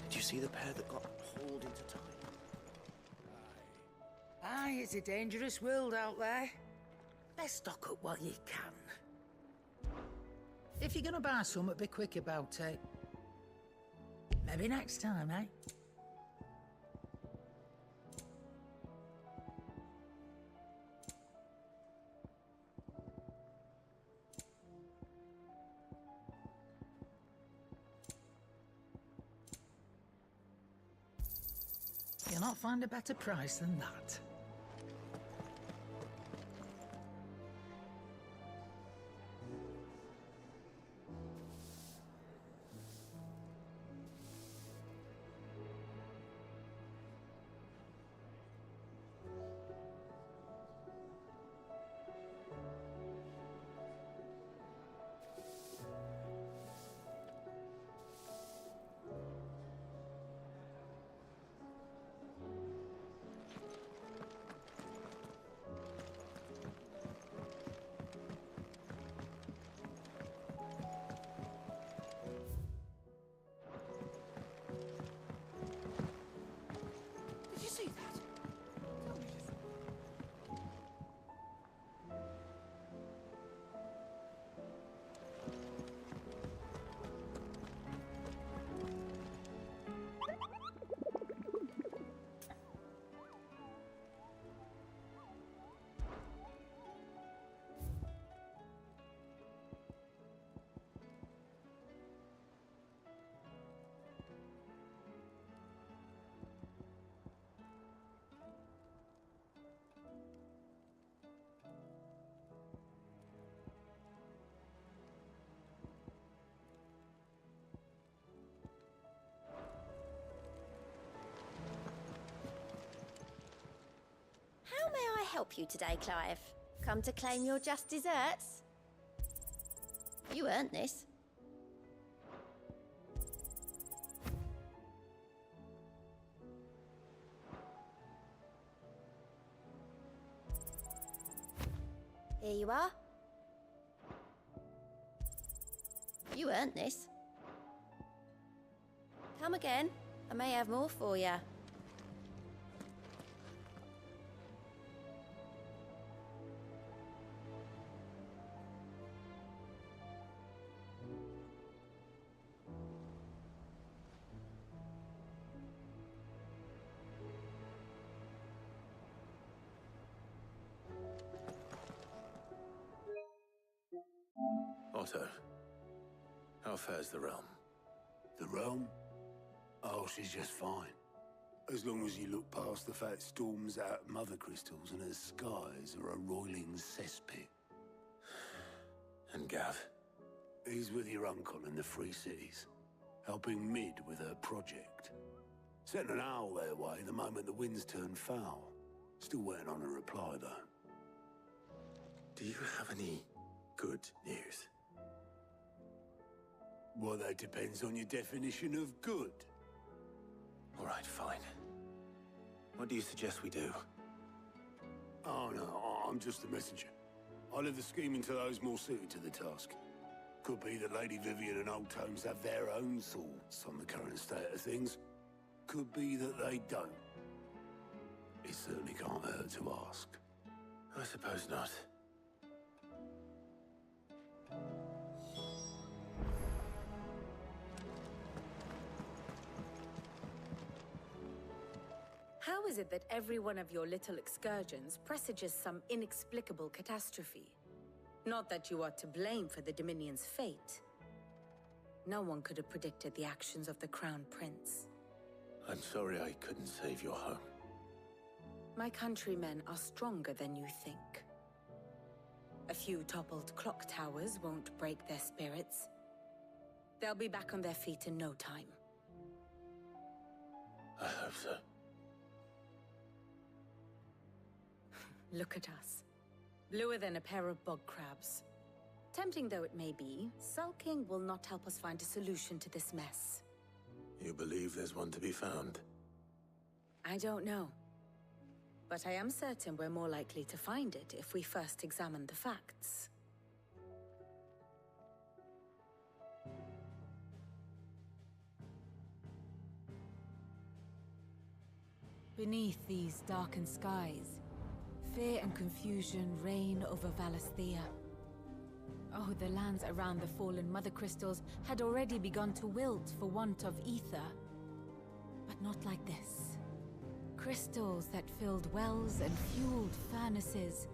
Did you see the pair that got hauled into time? Aye, it's a dangerous world out there. Best stock up while you can. If you're gonna buy something, be quick about it. Maybe next time, eh? You'll not find a better price than that. Did you see that? Tell me this. How may I help you today, Clive? Come to claim your just desserts? You earned this. Here you are. You earned this. Come again. I may have more for you. Otto, how fares the realm? The realm? Oh, she's just fine. As long as you look past the fat storms out mother crystals and her skies are a roiling cesspit. And Gav? He's with your uncle in the Free Cities, helping Mid with her project. Sent an owl their way the moment the winds turned foul. Still waiting on a reply, though. Do you have any good news? Well, that depends on your definition of good. All right, fine. What do you suggest we do? Oh, no, I'm just the messenger. I leave the scheming to those more suited to the task. Could be that Lady Vivian and Old Tomes have their own thoughts on the current state of things. Could be that they don't. It certainly can't hurt to ask. I suppose not. How is it that every one of your little excursions presages some inexplicable catastrophe? Not that you are to blame for the Dominion's fate. No one could have predicted the actions of the Crown Prince. I'm sorry I couldn't save your home. My countrymen are stronger than you think. A few toppled clock towers won't break their spirits. They'll be back on their feet in no time. I hope so. Look at us. Bluer than a pair of bog crabs. Tempting though it may be, sulking will not help us find a solution to this mess. You believe there's one to be found? I don't know. But I am certain we're more likely to find it if we first examine the facts. Beneath these darkened skies, fear and confusion reign over Valisthea. Oh, the lands around the fallen Mother Crystals had already begun to wilt for want of ether. But not like this. Crystals that filled wells and fueled furnaces.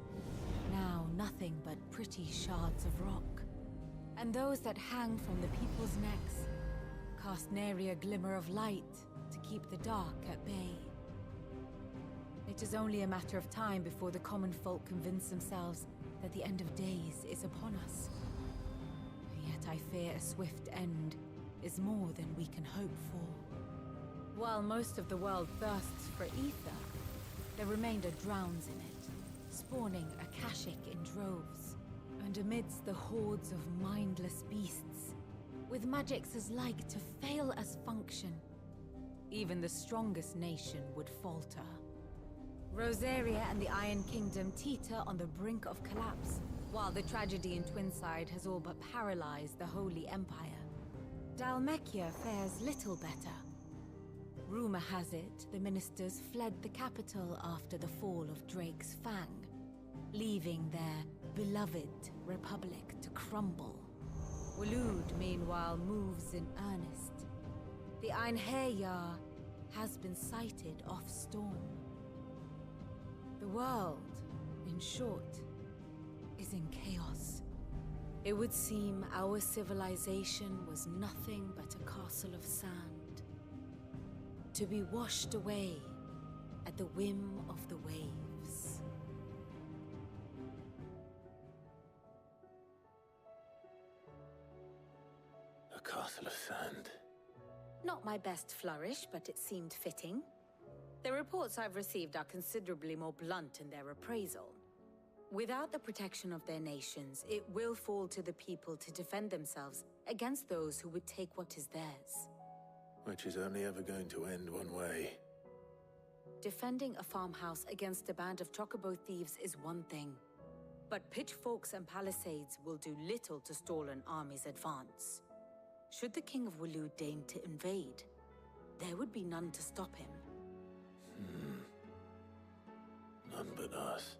Now nothing but pretty shards of rock. And those that hang from the people's necks cast nary a glimmer of light to keep the dark at bay. It is only a matter of time before the common folk convince themselves that the end of days is upon us. Yet I fear a swift end is more than we can hope for. While most of the world thirsts for ether, the remainder drowns in it, spawning Akashic in droves. And amidst the hordes of mindless beasts, with magics as like to fail as function, even the strongest nation would falter. Rosaria and the Iron Kingdom teeter on the brink of collapse, while the tragedy in Twinside has all but paralyzed the Holy Empire. Dhalmekia fares little better. Rumor has it the ministers fled the capital after the fall of Drake's Fang, leaving their beloved republic to crumble. Waloed, meanwhile, moves in earnest. The Einherjar has been sighted off-storm. The world, in short, is in chaos. It would seem our civilization was nothing but a castle of sand, to be washed away at the whim of the waves. A castle of sand. Not my best flourish, but it seemed fitting. The reports I've received are considerably more blunt in their appraisal. Without the protection of their nations, it will fall to the people to defend themselves against those who would take what is theirs. Which is only ever going to end one way. Defending a farmhouse against a band of chocobo thieves is one thing, but pitchforks and palisades will do little to stall an army's advance. Should the King of Waloed deign to invade, there would be none to stop him. None but us.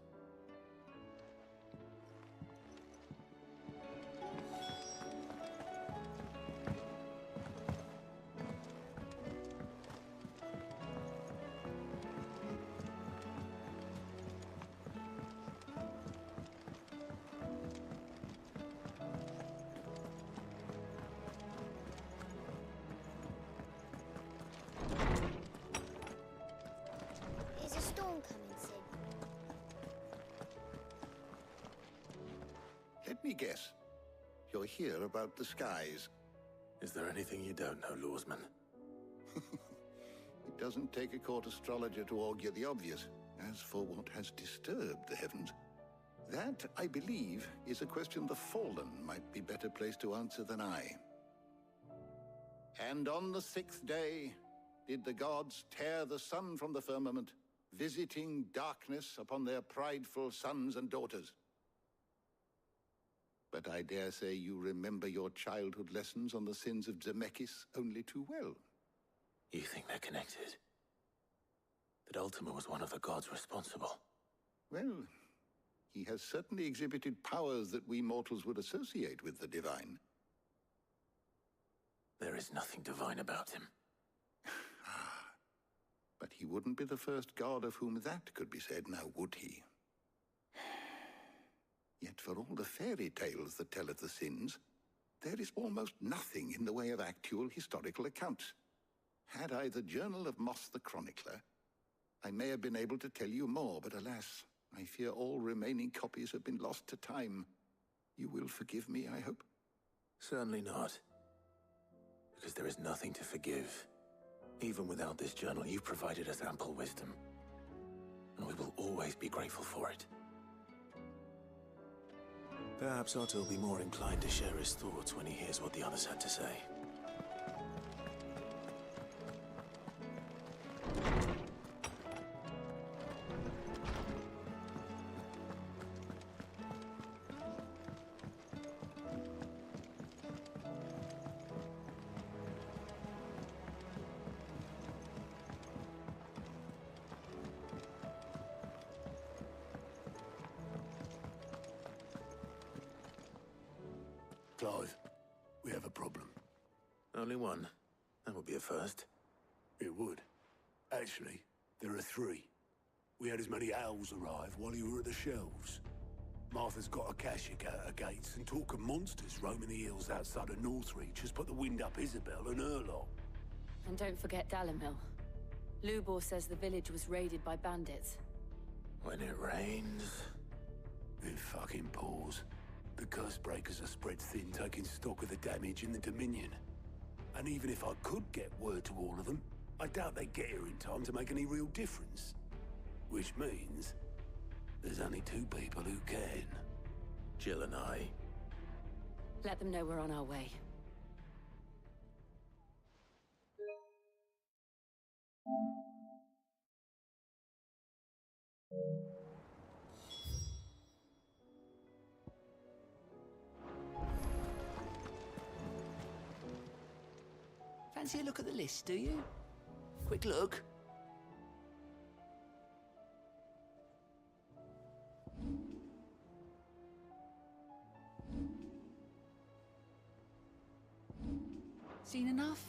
Is a storm coming soon? Let me guess. You're here about the skies. Is there anything you don't know, Lawsman? It doesn't take a court astrologer to augur the obvious. As for what has disturbed the heavens, that, I believe, is a question the Fallen might be better placed to answer than I. And on the 6th day, did the gods tear the sun from the firmament, visiting darkness upon their prideful sons and daughters. But I dare say you remember your childhood lessons on the sins of Zemeckis only too well. You think they're connected? That Ultima was one of the gods responsible? Well, he has certainly exhibited powers that we mortals would associate with the divine. There is nothing divine about him. But he wouldn't be the first god of whom that could be said, now would he? Yet for all the fairy tales that tell of the sins, there is almost nothing in the way of actual historical accounts. Had I the Journal of Moss the Chronicler, I may have been able to tell you more, but alas, I fear all remaining copies have been lost to time. You will forgive me, I hope? Certainly not. Because there is nothing to forgive. Even without this journal, you provided us ample wisdom. And we will always be grateful for it. Perhaps Otto will be more inclined to share his thoughts when he hears what the others had to say. Clive, we have a problem. Only one. That would be a first. It would. Actually, there are three. We had as many owls arrive while you were at the shelves. Martha's got a Akashic at her gates, and talk of monsters roaming the hills outside of Northreach has put the wind up Isabel and her lot. And don't forget Dalimil. Lubor says the village was raided by bandits. When it rains... It fucking pours. The curse breakers are spread thin, taking stock of the damage in the Dominion. And even if I could get word to all of them, I doubt they'd get here in time to make any real difference. Which means... there's only two people who can. Jill and I. Let them know we're on our way. Fancy a look at the list, do you? Quick look. Seen enough?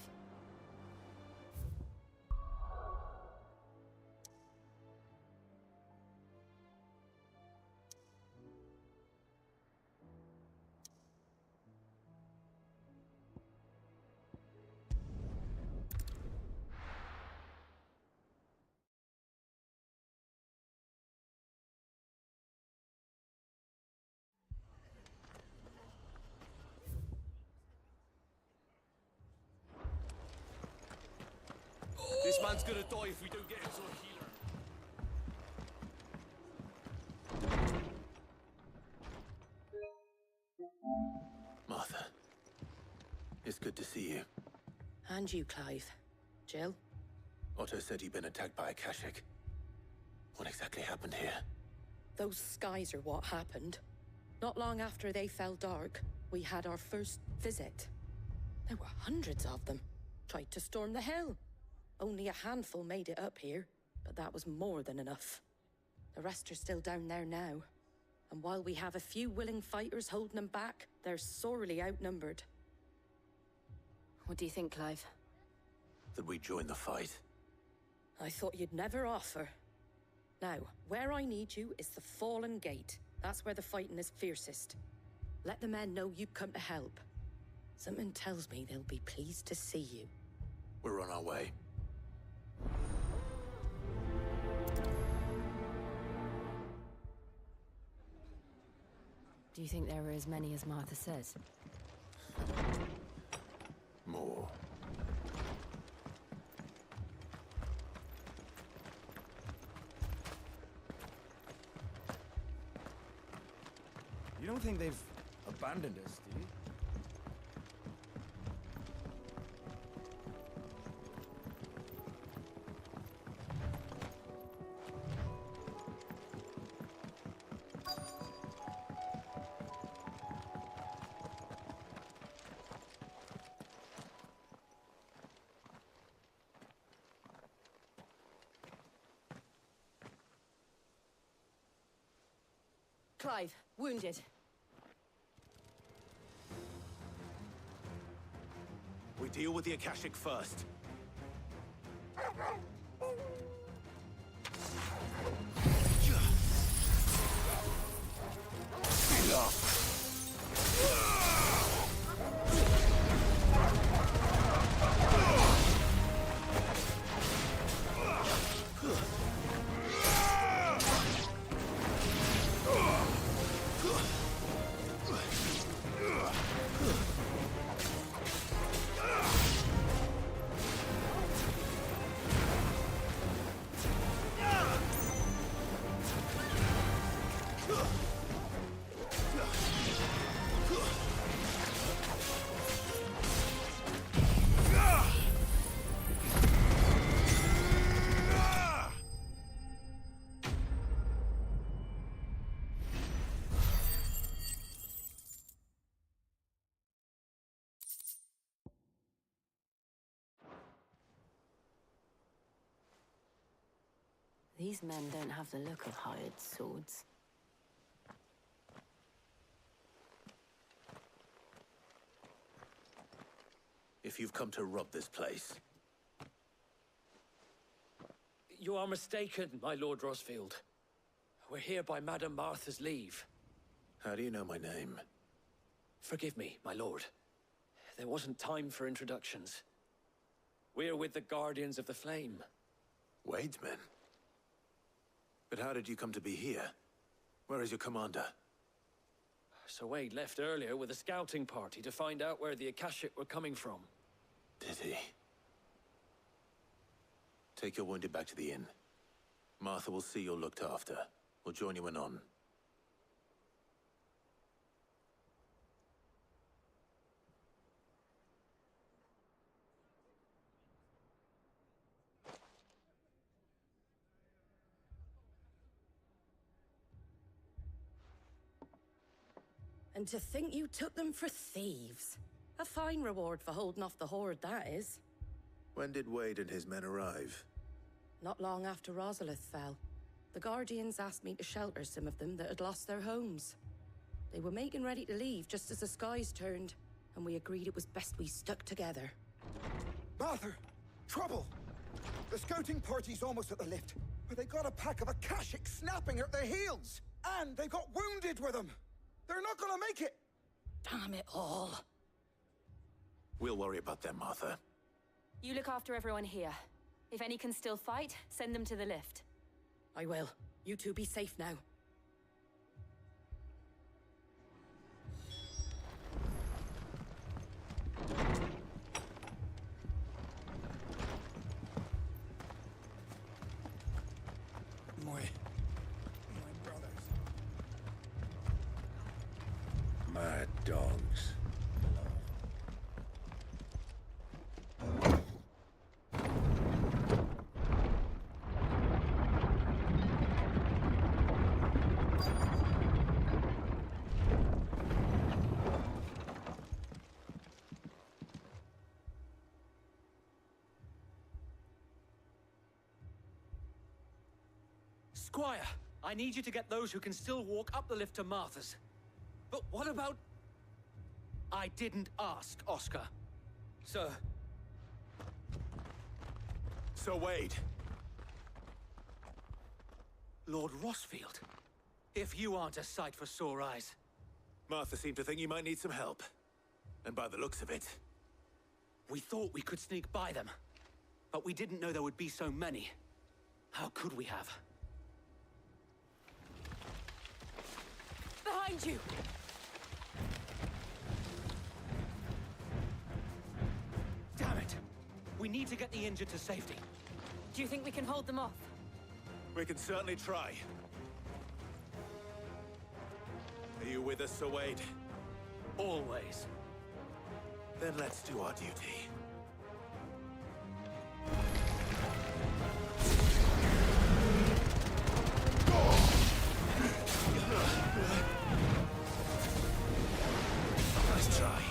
This man's gonna die if we don't get him to a healer. Martha. It's good to see you. And you, Clive. Jill? Otto said you'd been attacked by Akashic. What exactly happened here? Those skies are what happened. Not long after they fell dark, we had our first visit. There were hundreds of them. Tried to storm the hill. Only a handful made it up here, but that was more than enough. The rest are still down there now. And while we have a few willing fighters holding them back, they're sorely outnumbered. What do you think, Clive? That we join the fight? I thought you'd never offer. Now, where I need you is the Fallen Gate. That's where the fighting is fiercest. Let the men know you've come to help. Something tells me they'll be pleased to see you. We're on our way. Do you think there are as many as Martha says? More. You don't think they've abandoned us, do you? Clive, wounded. We deal with the Akashic first. These men don't have the look of hired swords. if you've come to rob this place. You are mistaken, my Lord Rosfield. We're here by Madame Martha's leave. How do you know my name? Forgive me, my lord. There wasn't time for introductions. We're with the Guardians of the Flame. Wade's men? But how did you come to be here? Where is your commander? Sir Wade left earlier with a scouting party to find out where the Akashic were coming from. Did he? Take your wounded back to the inn. Martha will see you're looked after. We'll join you anon. And to think you took them for thieves. A fine reward for holding off the horde, that is. When did Wade and his men arrive? Not long after Rosalith fell. The Guardians asked me to shelter some of them that had lost their homes. They were making ready to leave just as the skies turned, and we agreed it was best we stuck together. Martha! Trouble! The scouting party's almost at the lift, but they got a pack of Akashic snapping at their heels! And they've got wounded with them! They're not gonna make it! Damn it all. We'll worry about them, Martha. You look after everyone here. If any can still fight, send them to the lift. I will. You two be safe now. My brothers. Mad dogs. Squire, I need you to get those who can still walk up the lift to Martha's. But what about... I didn't ask, Oscar. Sir. Sir Wade. Lord Rosfield. If you aren't a sight for sore eyes. Martha seemed to think you might need some help. And by the looks of it... We thought we could sneak by them. But we didn't know there would be so many. How could we have? Behind you! Damn it! We need to get the injured to safety. Do you think we can hold them off? We can certainly try. Are you with us, Sir Wade? Always. Then let's do our duty. Nice try.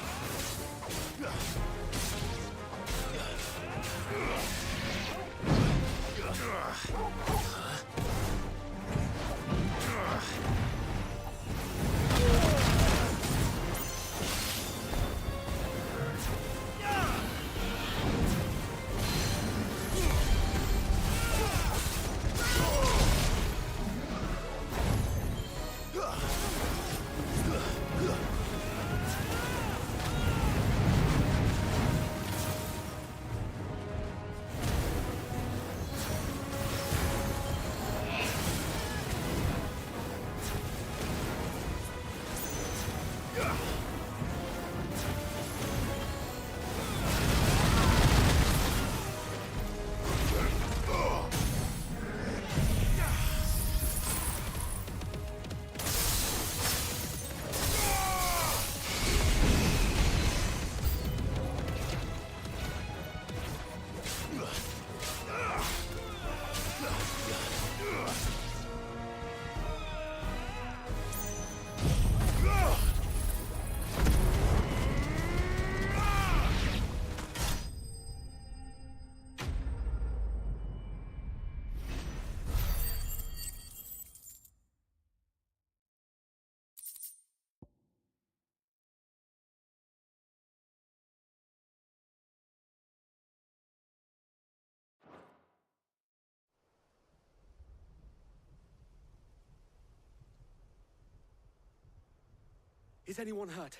Is anyone hurt?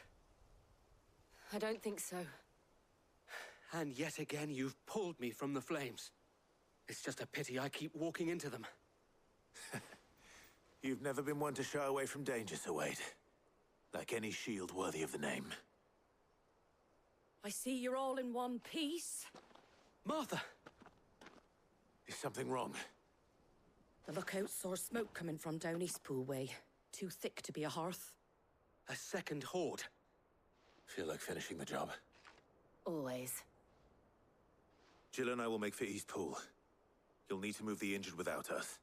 I don't think so. And yet again, you've pulled me from the flames. It's just a pity I keep walking into them. You've never been one to shy away from danger, Sir Wade. Like any shield worthy of the name. I see you're all in one piece. Martha! Is something wrong? The lookout saw smoke coming from down Eastpool way. Too thick to be a hearth. A second horde. Feel like finishing the job. Always. Jill and I will make for Eastpool. You'll need to move the injured without us.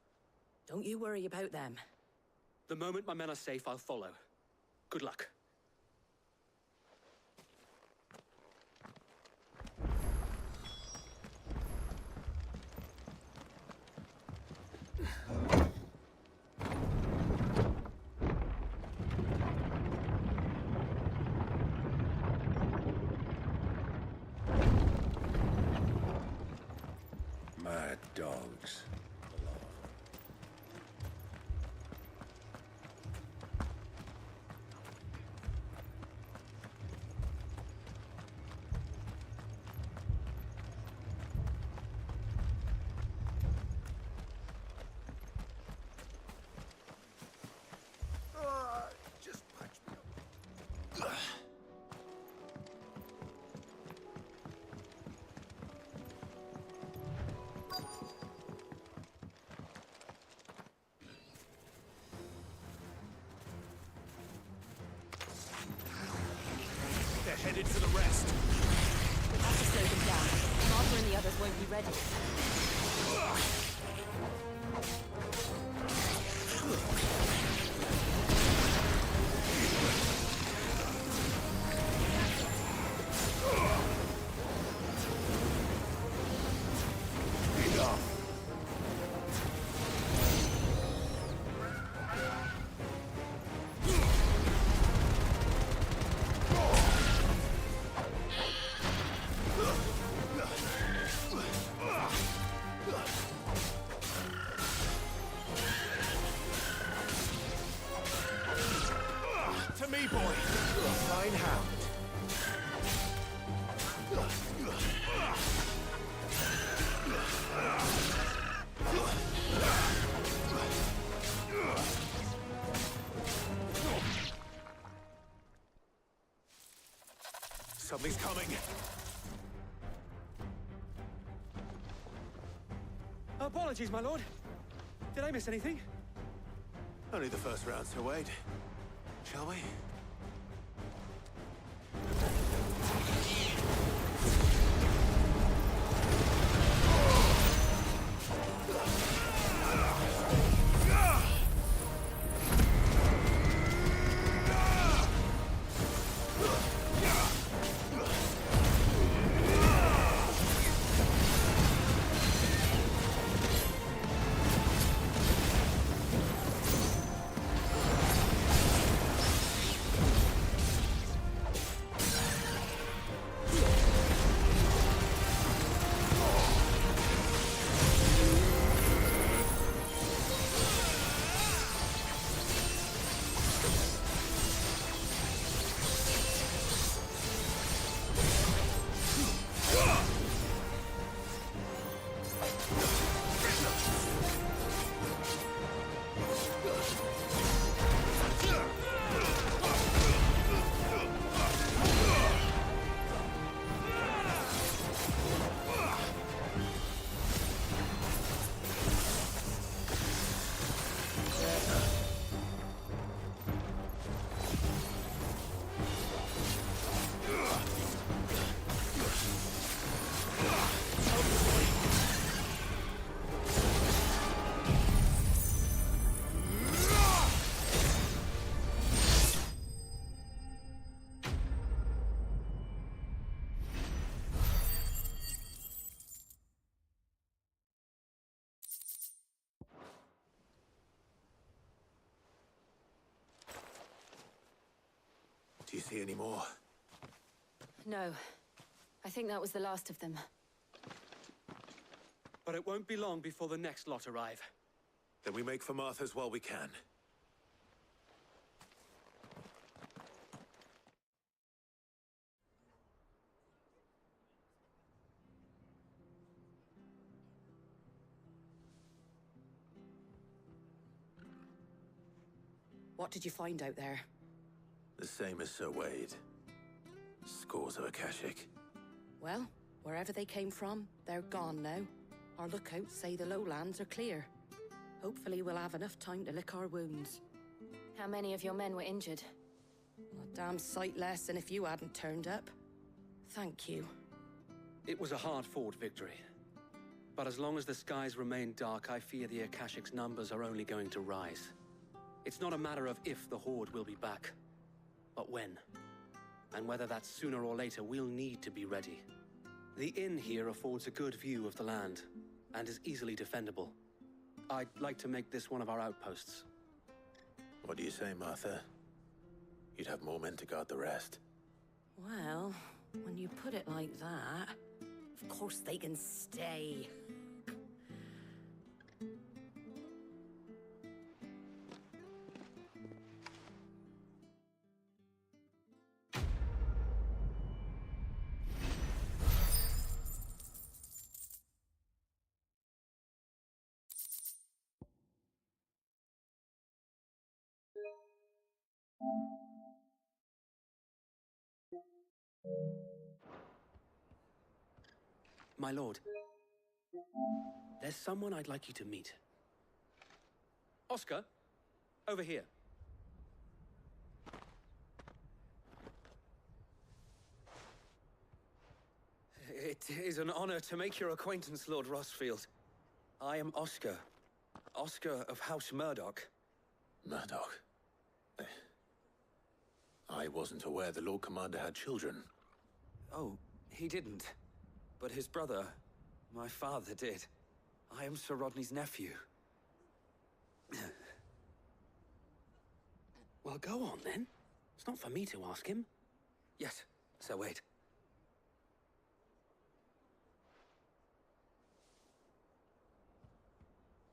Don't you worry about them. The moment my men are safe, I'll follow. Good luck. Mad dogs. Just punch me. They're headed for the rest. We have to slow them down. Martha and the others won't be ready. To me, boy. Fine hound. Something's coming. Apologies, my lord. Did I miss anything? Only the first round, Sir Wade. Shall we? Do you see any more? No. I think that was the last of them. But it won't be long before the next lot arrive. Then we make for Martha's while we can. What did you find out there? The same as Sir Wade. Scores of Akashic. Well, wherever they came from, they're gone now. Our lookouts say the lowlands are clear. Hopefully we'll have enough time to lick our wounds. How many of your men were injured? A damn sight less than if you hadn't turned up. Thank you. It was a hard-fought victory. But as long as the skies remain dark, I fear the Akashic's numbers are only going to rise. It's not a matter of if the Horde will be back, but when. And whether that's sooner or later, we'll need to be ready. The inn here affords a good view of the land, and is easily defendable. I'd like to make this one of our outposts. What do you say, Martha? You'd have more men to guard the rest. Well, when you put it like that, of course they can stay. My lord, there's someone I'd like you to meet. Oscar, over here. It is an honor to make your acquaintance, Lord Rosfield. I am Oscar. Oscar of House Murdoch. Murdoch? I wasn't aware the Lord Commander had children. Oh, he didn't. But his brother, my father, did. I am Sir Rodney's nephew. Well, go on then. It's not for me to ask him. Yes, Sir Wade.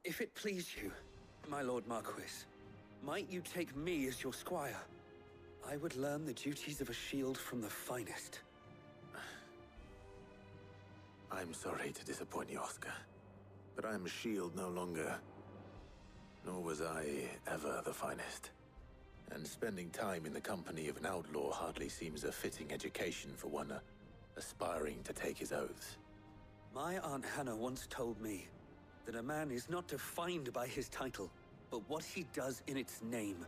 If it please you, my Lord Marquis, might you take me as your squire? I would learn the duties of a shield from the finest. I'm sorry to disappoint you, Oscar, but I'm a shield no longer. Nor was I ever the finest. And spending time in the company of an outlaw hardly seems a fitting education for one aspiring to take his oaths. My Aunt Hannah once told me that a man is not defined by his title, but what he does in its name.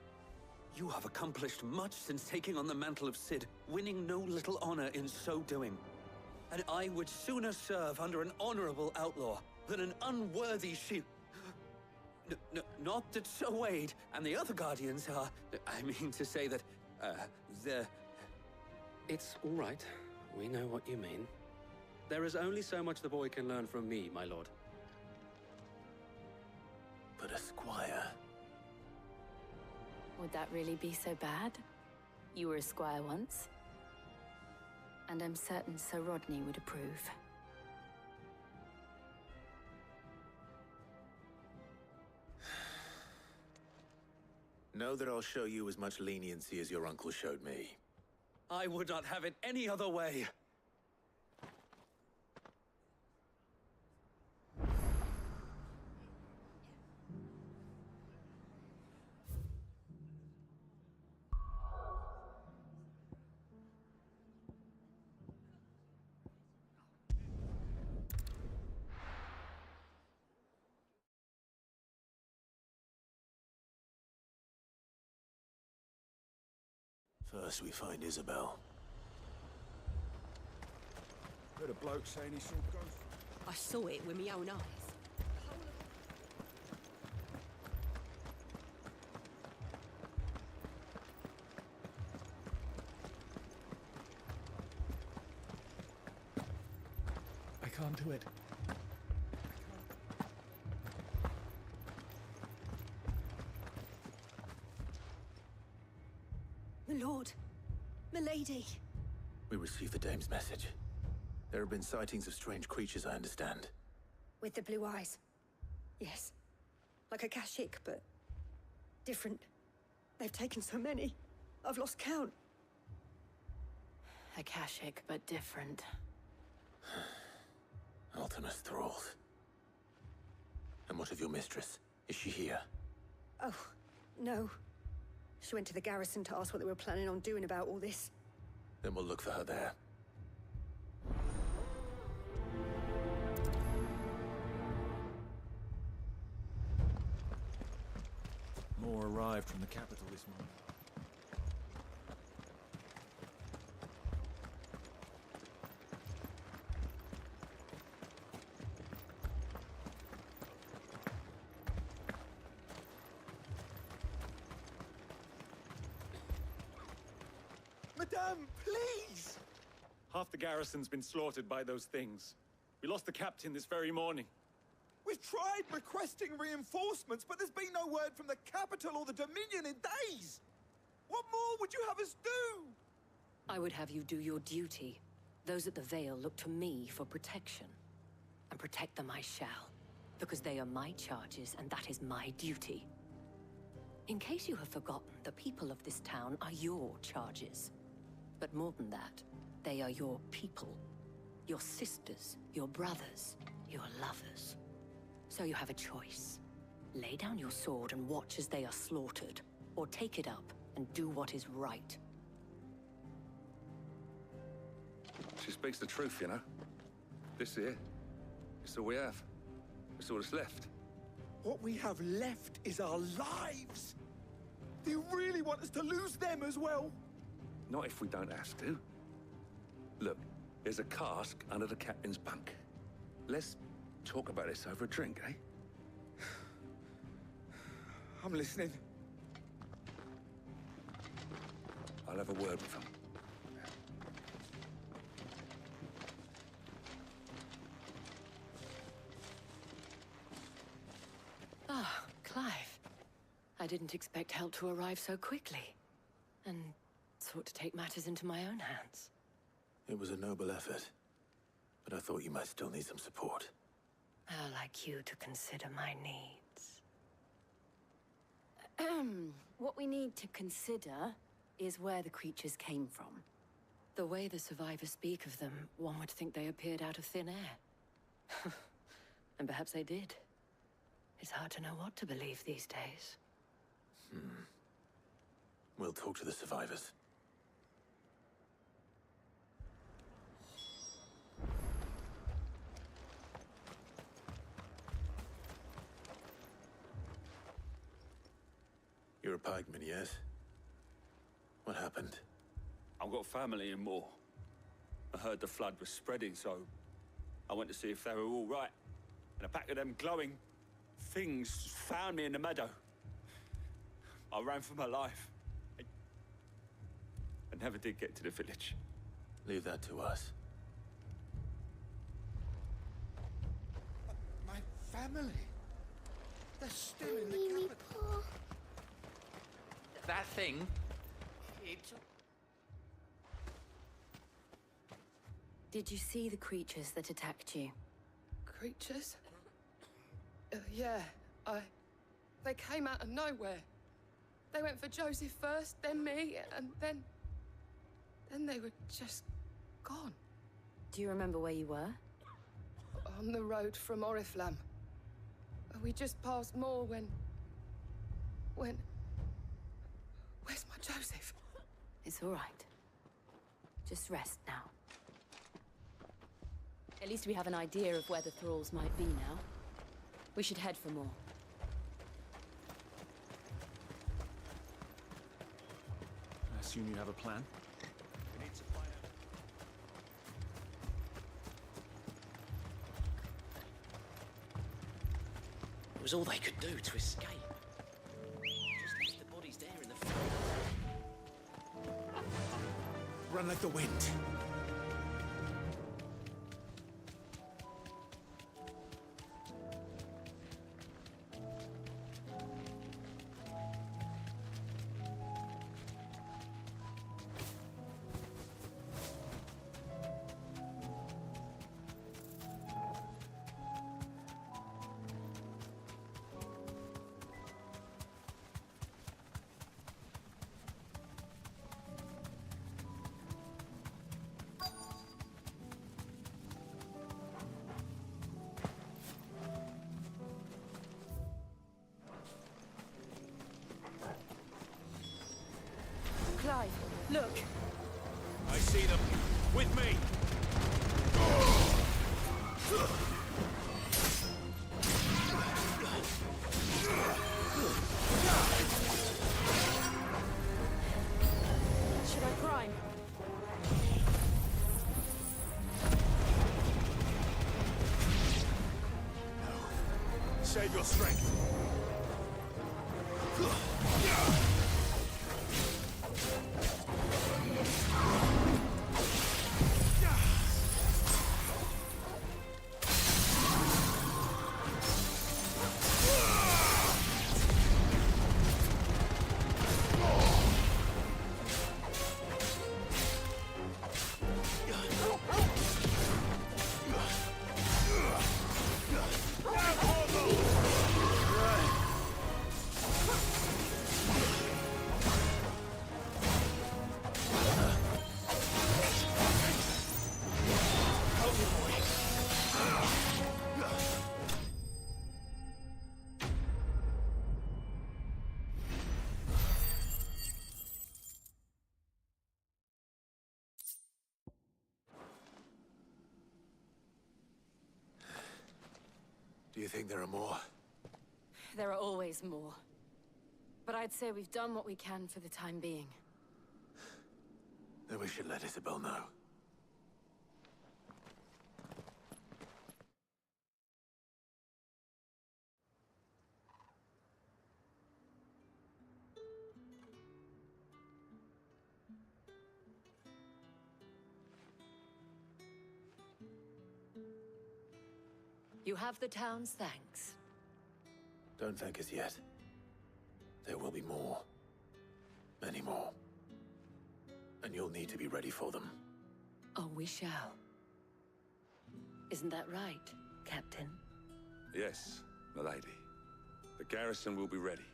You have accomplished much since taking on the mantle of Cid, winning no little honor in so doing. And I would sooner serve under an honorable outlaw than an unworthy shield. Not that Sir Wade and the other Guardians are... I mean to say that, they're... It's all right. We know what you mean. There is only so much the boy can learn from me, my lord. But a squire... Would that really be so bad? You were a squire once. And I'm certain Sir Rodney would approve. Know that I'll show you as much leniency as your uncle showed me. I would not have it any other way. First we find Isabel. Heard a bloke saying he saw ghosts. I saw it with my own eyes. I can't do it. My lord, milady. We received the dame's message. There have been sightings of strange creatures, I understand. With the blue eyes. Yes. Like a Akashic, but different. They've taken so many. I've lost count. Akashic, but different. Ultimus thralls. And what of your mistress? Is she here? Oh, no. She went to the garrison to ask what they were planning on doing about all this. Then we'll look for her there. More arrived from the capital this morning. Madame, please! Half the garrison's been slaughtered by those things. We lost the captain this very morning. We've tried requesting reinforcements, but there's been no word from the capital or the Dominion in days! What more would you have us do? I would have you do your duty. Those at the Vale look to me for protection. And protect them I shall. Because they are my charges, and that is my duty. In case you have forgotten, the people of this town are your charges. But more than that, they are your people. Your sisters, your brothers, your lovers. So you have a choice. Lay down your sword and watch as they are slaughtered, or take it up and do what is right. She speaks the truth, you know. This here, it's all we have. It's all that's left. What we have left is our lives! Do you really want us to lose them as well? Not if we don't have to. Look, there's a cask under the captain's bunk. Let's talk about this over a drink, eh? I'm listening. I'll have a word with him. Ah, Clive. I didn't expect help to arrive so quickly. And sought to take matters into my own hands. It was a noble effort, but I thought you might still need some support. I'd like you to consider my needs. What we need to consider is where the creatures came from. The way the survivors speak of them, one would think they appeared out of thin air. And perhaps they did. It's hard to know what to believe these days. We'll talk to the survivors. You're a pikeman, yes? What happened? I've got family in Moor. I heard the flood was spreading, so I went to see if they were all right. And a pack of them glowing things found me in the meadow. I ran for my life. I never did get to the village. Leave that to us. My family. They're still in the capital. That thing... Did you see the creatures that attacked you? Creatures? Yeah, They came out of nowhere. They went for Joseph first, then me, and then they were just gone. Do you remember where you were? On the road from Oriflamme. We just passed Moor when... Where's my Joseph? It's all right. Just rest now. At least we have an idea of where the thralls might be now. We should head for more. I assume you have a plan? We need to find out. It was all they could do to escape. Just left the bodies there in the field. Run like the wind. Look. I see them. With me. Should I prime? Save your strength. Do you think there are more? There are always more. But I'd say we've done what we can for the time being. Then we should let Isabel know. You have the town's thanks. Don't thank us yet. There will be more. Many more. And you'll need to be ready for them. Oh, we shall. Isn't that right, Captain? Yes, milady. The garrison will be ready.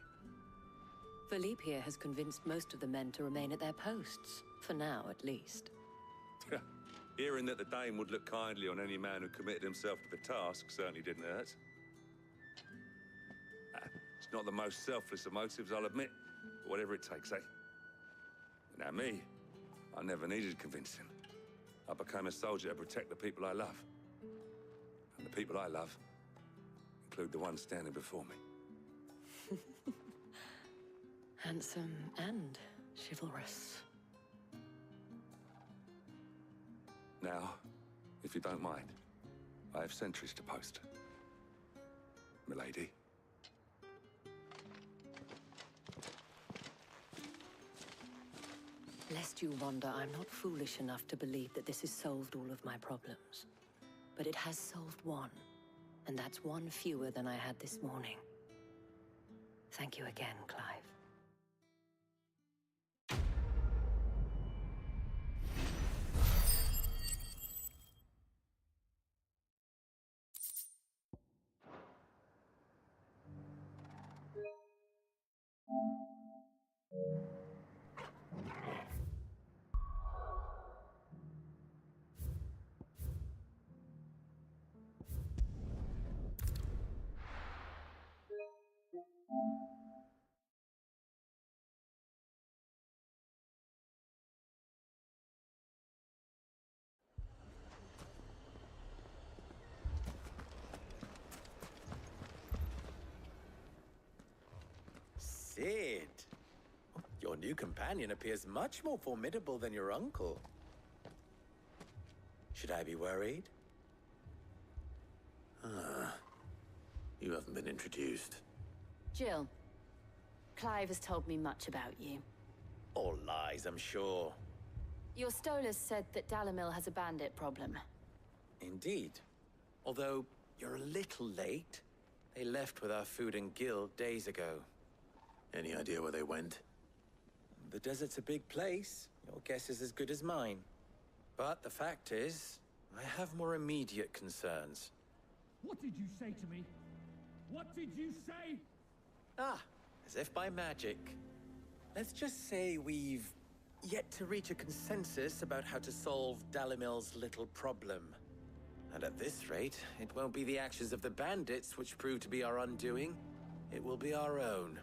Philippe here has convinced most of the men to remain at their posts. For now, at least. Hearing that the Dane would look kindly on any man who committed himself to the task certainly didn't hurt. It's not the most selfless of motives, I'll admit. But whatever it takes, eh? Now me, I never needed convincing. I became a soldier to protect the people I love. And the people I love include the ones standing before me. Handsome and chivalrous. Now, if you don't mind, I have sentries to post. Milady. Lest you wonder, I'm not foolish enough to believe that this has solved all of my problems. But it has solved one, and that's one fewer than I had this morning. Thank you again, Clive. Cid! Your new companion appears much more formidable than your uncle. Should I be worried? Ah, you haven't been introduced. Jill, Clive has told me much about you. All lies, I'm sure. Your Stolas said that Dalimil has a bandit problem. Indeed. Although, you're a little late. They left with our food and guild days ago. Any idea where they went? The desert's a big place. Your guess is as good as mine. But the fact is, I have more immediate concerns. What did you say to me? What did you say? Ah, as if by magic. Let's just say we've yet to reach a consensus about how to solve Dalimil's little problem. And at this rate, it won't be the actions of the bandits which prove to be our undoing. It will be our own.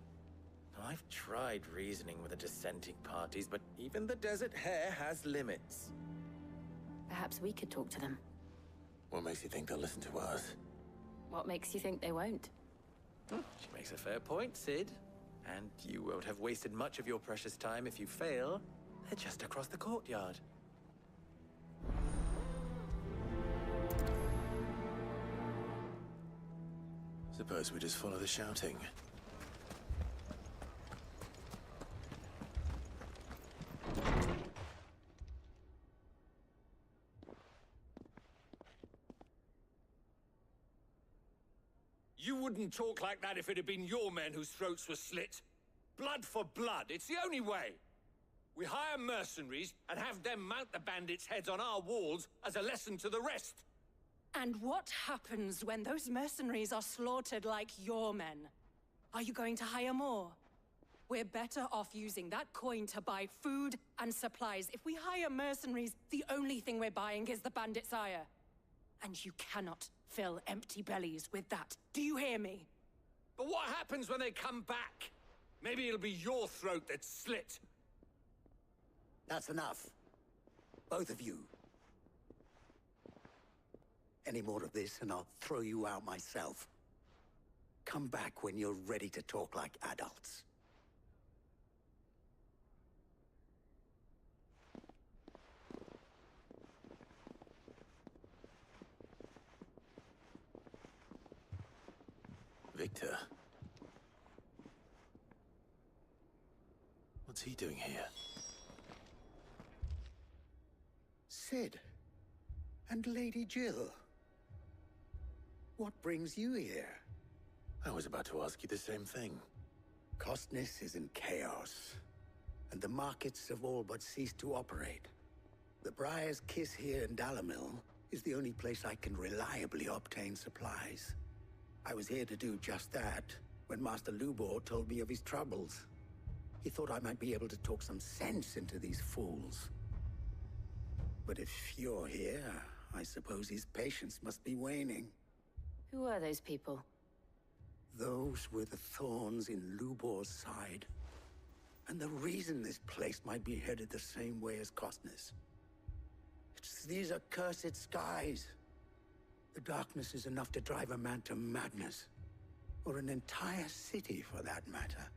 I've tried reasoning with the dissenting parties, but even the Desert Hare has limits. Perhaps we could talk to them. What makes you think they'll listen to us? What makes you think they won't? She makes a fair point, Cid. And you won't have wasted much of your precious time if you fail. They're just across the courtyard. Suppose we just follow the shouting. You wouldn't talk like that if it had been your men whose throats were slit. Blood for blood, it's the only way. We hire mercenaries and have them mount the bandits' heads on our walls as a lesson to the rest. And what happens when those mercenaries are slaughtered like your men? Are you going to hire more? We're better off using that coin to buy food and supplies. If we hire mercenaries, the only thing we're buying is the bandits' ire. And you cannot fill empty bellies with that. Do you hear me? But what happens when they come back? Maybe it'll be your throat that's slit. That's enough. Both of you. Any more of this and I'll throw you out myself. Come back when you're ready to talk like adults. Victor. What's he doing here? Cid. And Lady Jill. What brings you here? I was about to ask you the same thing. Costness is in chaos, and the markets have all but ceased to operate. The Briar's Kiss here in Dalimil is the only place I can reliably obtain supplies. I was here to do just that when Master Lubor told me of his troubles. He thought I might be able to talk some sense into these fools. But if you're here, I suppose his patience must be waning. Who are those people? Those were the thorns in Lubor's side. And the reason this place might be headed the same way as Costness. It's these accursed skies. The darkness is enough to drive a man to madness. Or an entire city, for that matter.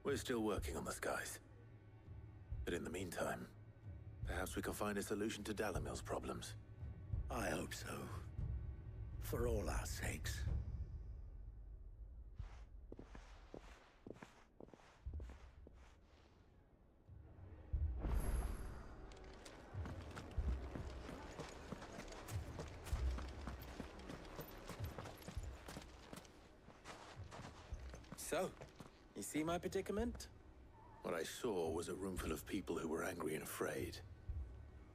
We're still working on the skies. But in the meantime, perhaps we can find a solution to Dalimil's problems. I hope so. For all our sakes. So, you see my predicament? What I saw was a room full of people who were angry and afraid.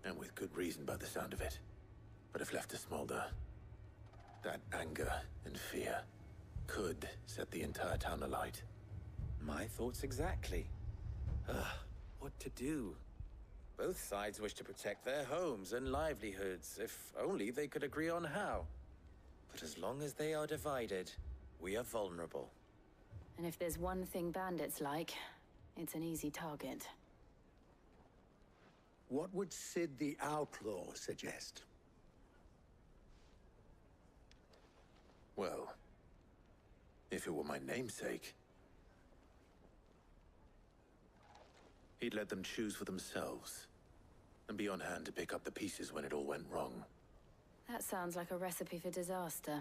And with good reason by the sound of it. But if left to smolder, that anger and fear could set the entire town alight. My thoughts exactly. What to do? Both sides wish to protect their homes and livelihoods, if only they could agree on how. But as long as they are divided, we are vulnerable. And if there's one thing bandits like, it's an easy target. What would Cid the Outlaw suggest? Well, if it were my namesake, he'd let them choose for themselves, and be on hand to pick up the pieces when it all went wrong. That sounds like a recipe for disaster.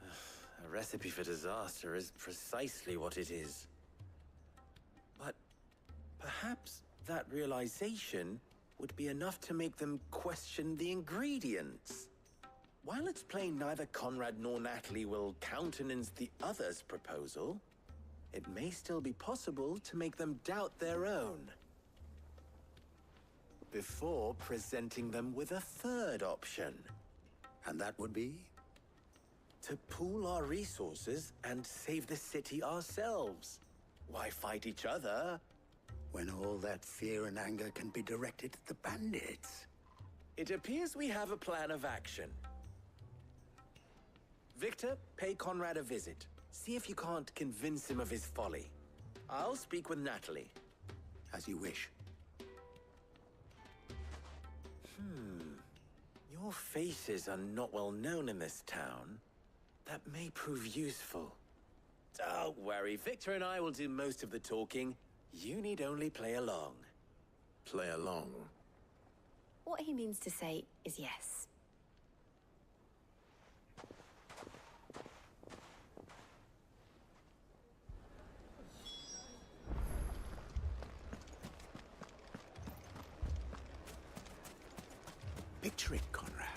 A recipe for disaster is precisely what it is. But perhaps that realization would be enough to make them question the ingredients. While it's plain neither Conrad nor Natalie will countenance the other's proposal, it may still be possible to make them doubt their own. Before presenting them with a third option. And that would be? To pool our resources and save the city ourselves. Why fight each other? When all that fear and anger can be directed at the bandits. It appears we have a plan of action. Victor, pay Conrad a visit. See if you can't convince him of his folly. I'll speak with Natalie. As you wish. Your faces are not well known in this town. That may prove useful. Don't worry, Victor and I will do most of the talking. You need only play along. Play along? What he means to say is yes. Picture it, Conrad.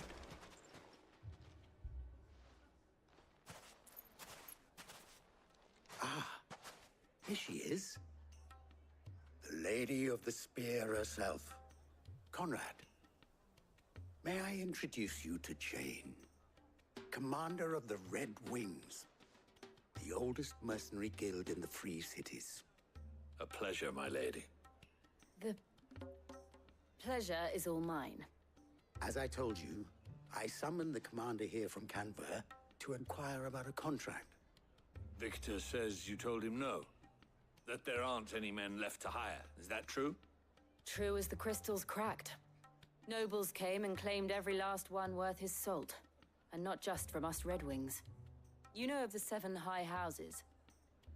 Here she is. The Lady of the Spear herself. Conrad, may I introduce you to Jane, commander of the Red Wings, the oldest mercenary guild in the Free Cities. A pleasure, my lady. The pleasure is all mine. As I told you, I summoned the commander here from Canver to inquire about a contract. Victor says you told him no. That there aren't any men left to hire. Is that true? True as the crystals cracked. Nobles came and claimed every last one worth his salt. And not just from us Red Wings. You know of the 7 high houses.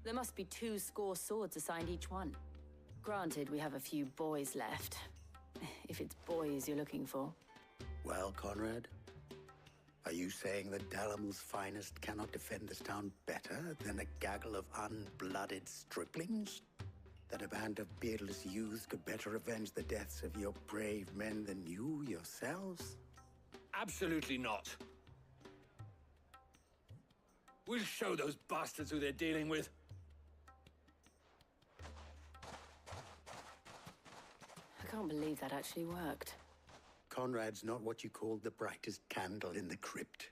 There must be 2 swords assigned each one. Granted, we have a few boys left. If it's boys you're looking for. Well, Conrad, are you saying that Dalamil's finest cannot defend this town better than a gaggle of unblooded striplings? That a band of beardless youths could better avenge the deaths of your brave men than you yourselves? Absolutely not. We'll show those bastards who they're dealing with. I can't believe that actually worked. Conrad's not what you called the brightest candle in the crypt.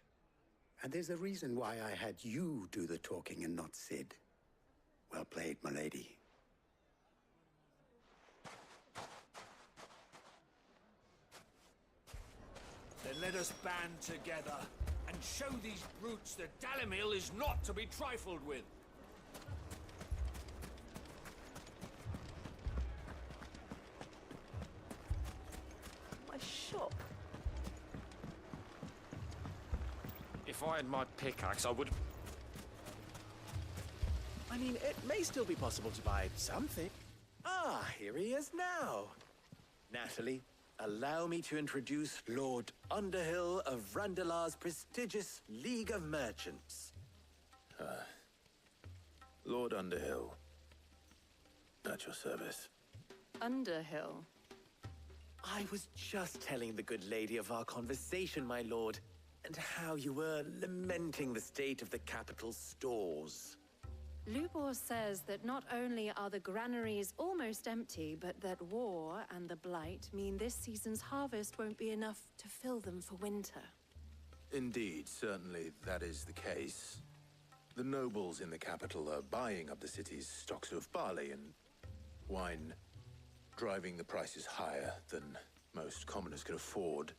And there's a reason why I had you do the talking and not Sid. Well played, my lady. Then let us band together and show these brutes that Dalimil is not to be trifled with. My shop. If I had my pickaxe, I would... I mean, it may still be possible to buy something. Ah, here he is now. Natalie, allow me to introduce Lord Underhill of Randalar's prestigious League of Merchants. Lord Underhill. At your service. Underhill? I was just telling the good lady of our conversation, my lord, and how you were lamenting the state of the capital's stores. Lubor says that not only are the granaries almost empty, but that war and the Blight mean this season's harvest won't be enough to fill them for winter. Indeed, certainly that is the case. The nobles in the capital are buying up the city's stocks of barley and wine, driving the prices higher than most commoners can afford.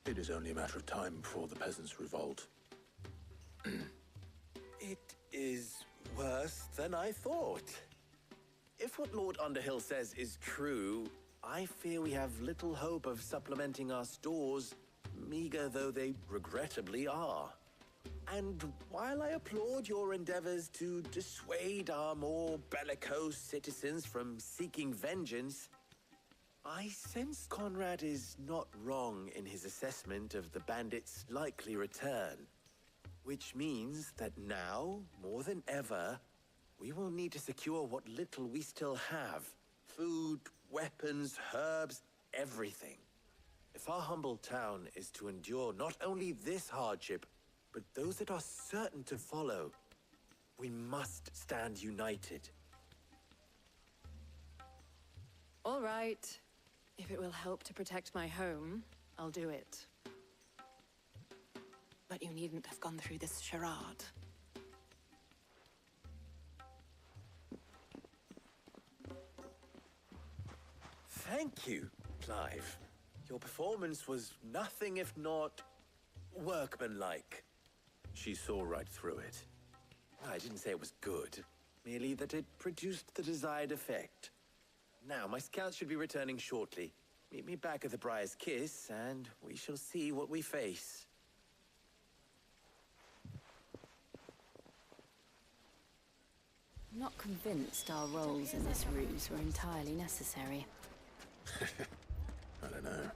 It is only a matter of time before the peasants revolt. It is worse than I thought. If what Lord Underhill says is true, I fear we have little hope of supplementing our stores, meager though they regrettably are. And while I applaud your endeavors to dissuade our more bellicose citizens from seeking vengeance, I sense Conrad is not wrong in his assessment of the bandits' likely return. Which means that now, more than ever, we will need to secure what little we still have. Food, weapons, herbs, everything. If our humble town is to endure not only this hardship, but those that are certain to follow, we must stand united. All right. If it will help to protect my home, I'll do it. But you needn't have gone through this charade. Thank you, Clive. Your performance was nothing if not workmanlike. She saw right through it. I didn't say it was good, merely that it produced the desired effect. Now, my scouts should be returning shortly. Meet me back at the Briar's Kiss, and we shall see what we face. I'm not convinced our roles in this ruse were entirely necessary. I don't know.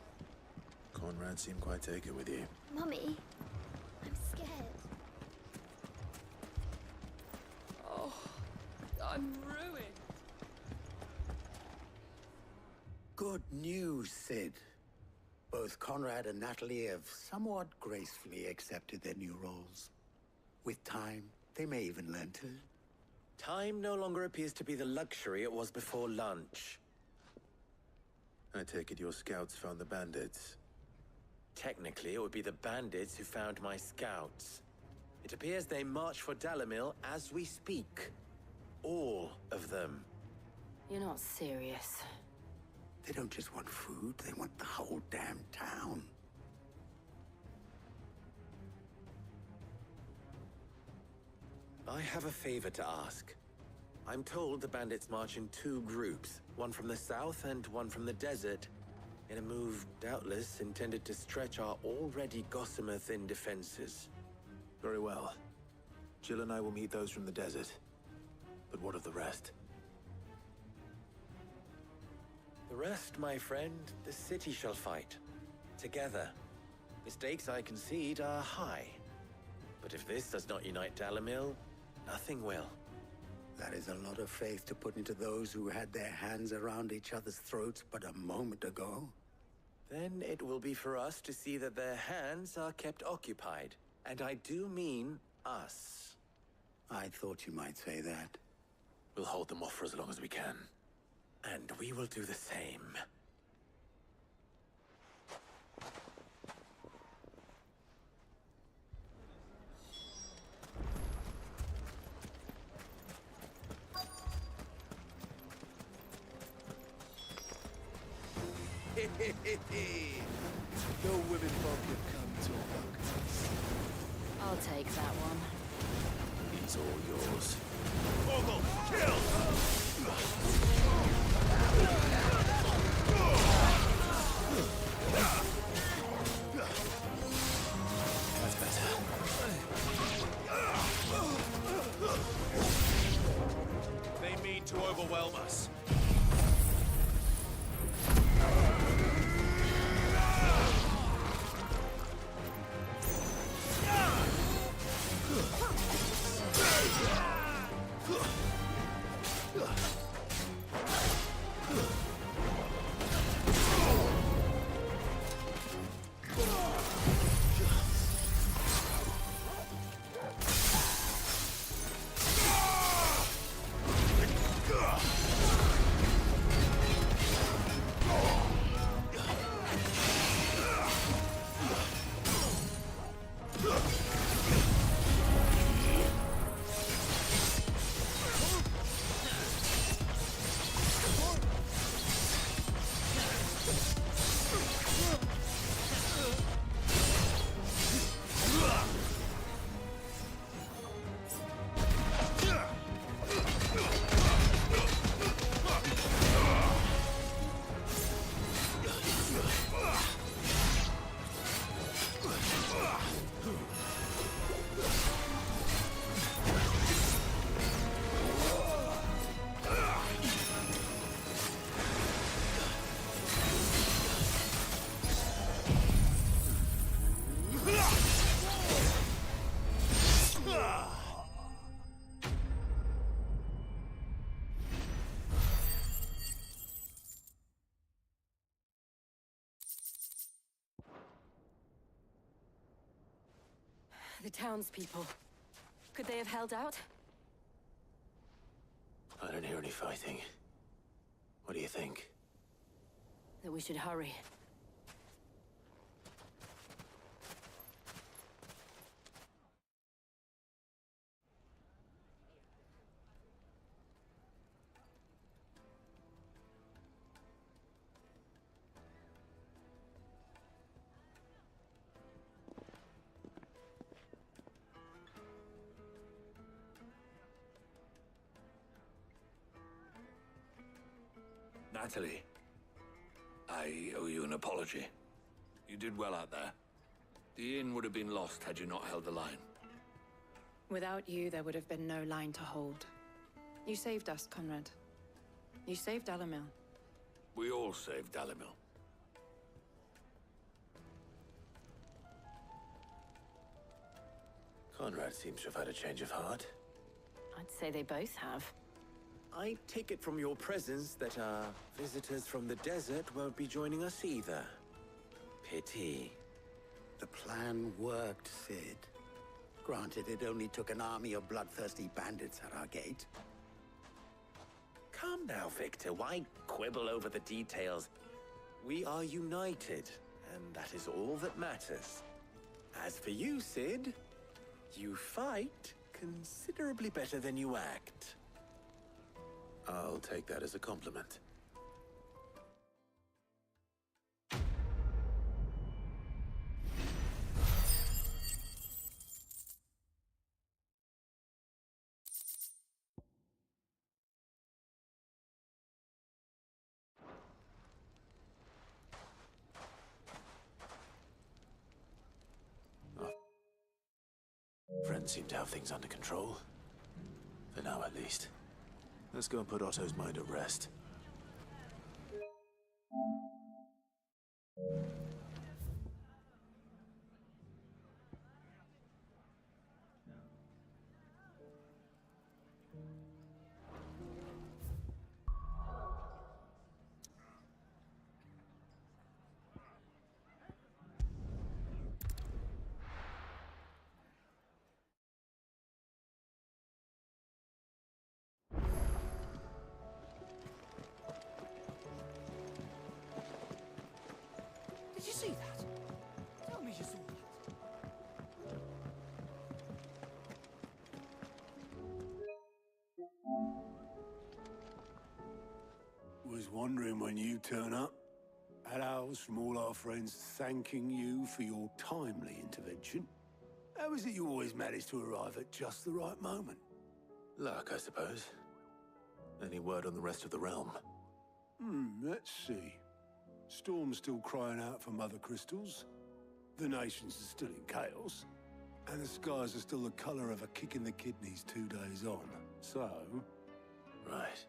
Conrad seemed quite taken with you. Mummy, I'm scared. Oh, I'm ruined. Good news, Sid. Both Conrad and Natalie have somewhat gracefully accepted their new roles. With time, they may even learn to. Time no longer appears to be the luxury it was before lunch. I take it your scouts found the bandits. Technically, it would be the bandits who found my scouts. It appears they march for Dalimil as we speak. All of them. You're not serious. They don't just want food, they want the whole damn town. I have a favor to ask. I'm told the bandits march in two groups, one from the south and one from the desert, in a move doubtless intended to stretch our already gossamer-thin defenses. Very well. Jill and I will meet those from the desert. But what of the rest? The rest, my friend, the city shall fight. Together. The stakes, I concede, are high. But if this does not unite Dalimil, nothing will. That is a lot of faith to put into those who had their hands around each other's throats but a moment ago. Then it will be for us to see that their hands are kept occupied. And I do mean us. I thought you might say that. We'll hold them off for as long as we can. And we will do the same. No women folk have come to fuck us. I'll take that one. It's all yours. Ogle, kill! That's better. They mean to overwhelm us. The townspeople. Could they have held out? I don't hear any fighting. What do you think? That we should hurry. Natalie, I owe you an apology. You did well out there. The inn would have been lost had you not held the line. Without you, there would have been no line to hold. You saved us, Conrad. You saved Dalimil. We all saved Dalimil. Conrad seems to have had a change of heart. I'd say they both have. I take it from your presence that our visitors from the desert won't be joining us either. Pity. The plan worked, Sid. Granted, it only took an army of bloodthirsty bandits at our gate. Calm now, Victor. Why quibble over the details? We are united, and that is all that matters. As for you, Sid, you fight considerably better than you act. I'll take that as a compliment. Friends seem to have things under control. For now, at least. Let's go and put Otto's mind at rest. Did you see that? Tell me you saw that. Was wondering when you turn up. Had owls from all our friends thanking you for your timely intervention. How is it you always manage to arrive at just the right moment? Luck, I suppose. Any word on the rest of the realm? Let's see. Storm's still crying out for Mother Crystals. The nations are still in chaos. And the skies are still the color of a kick in the kidneys 2 days on. So... Right.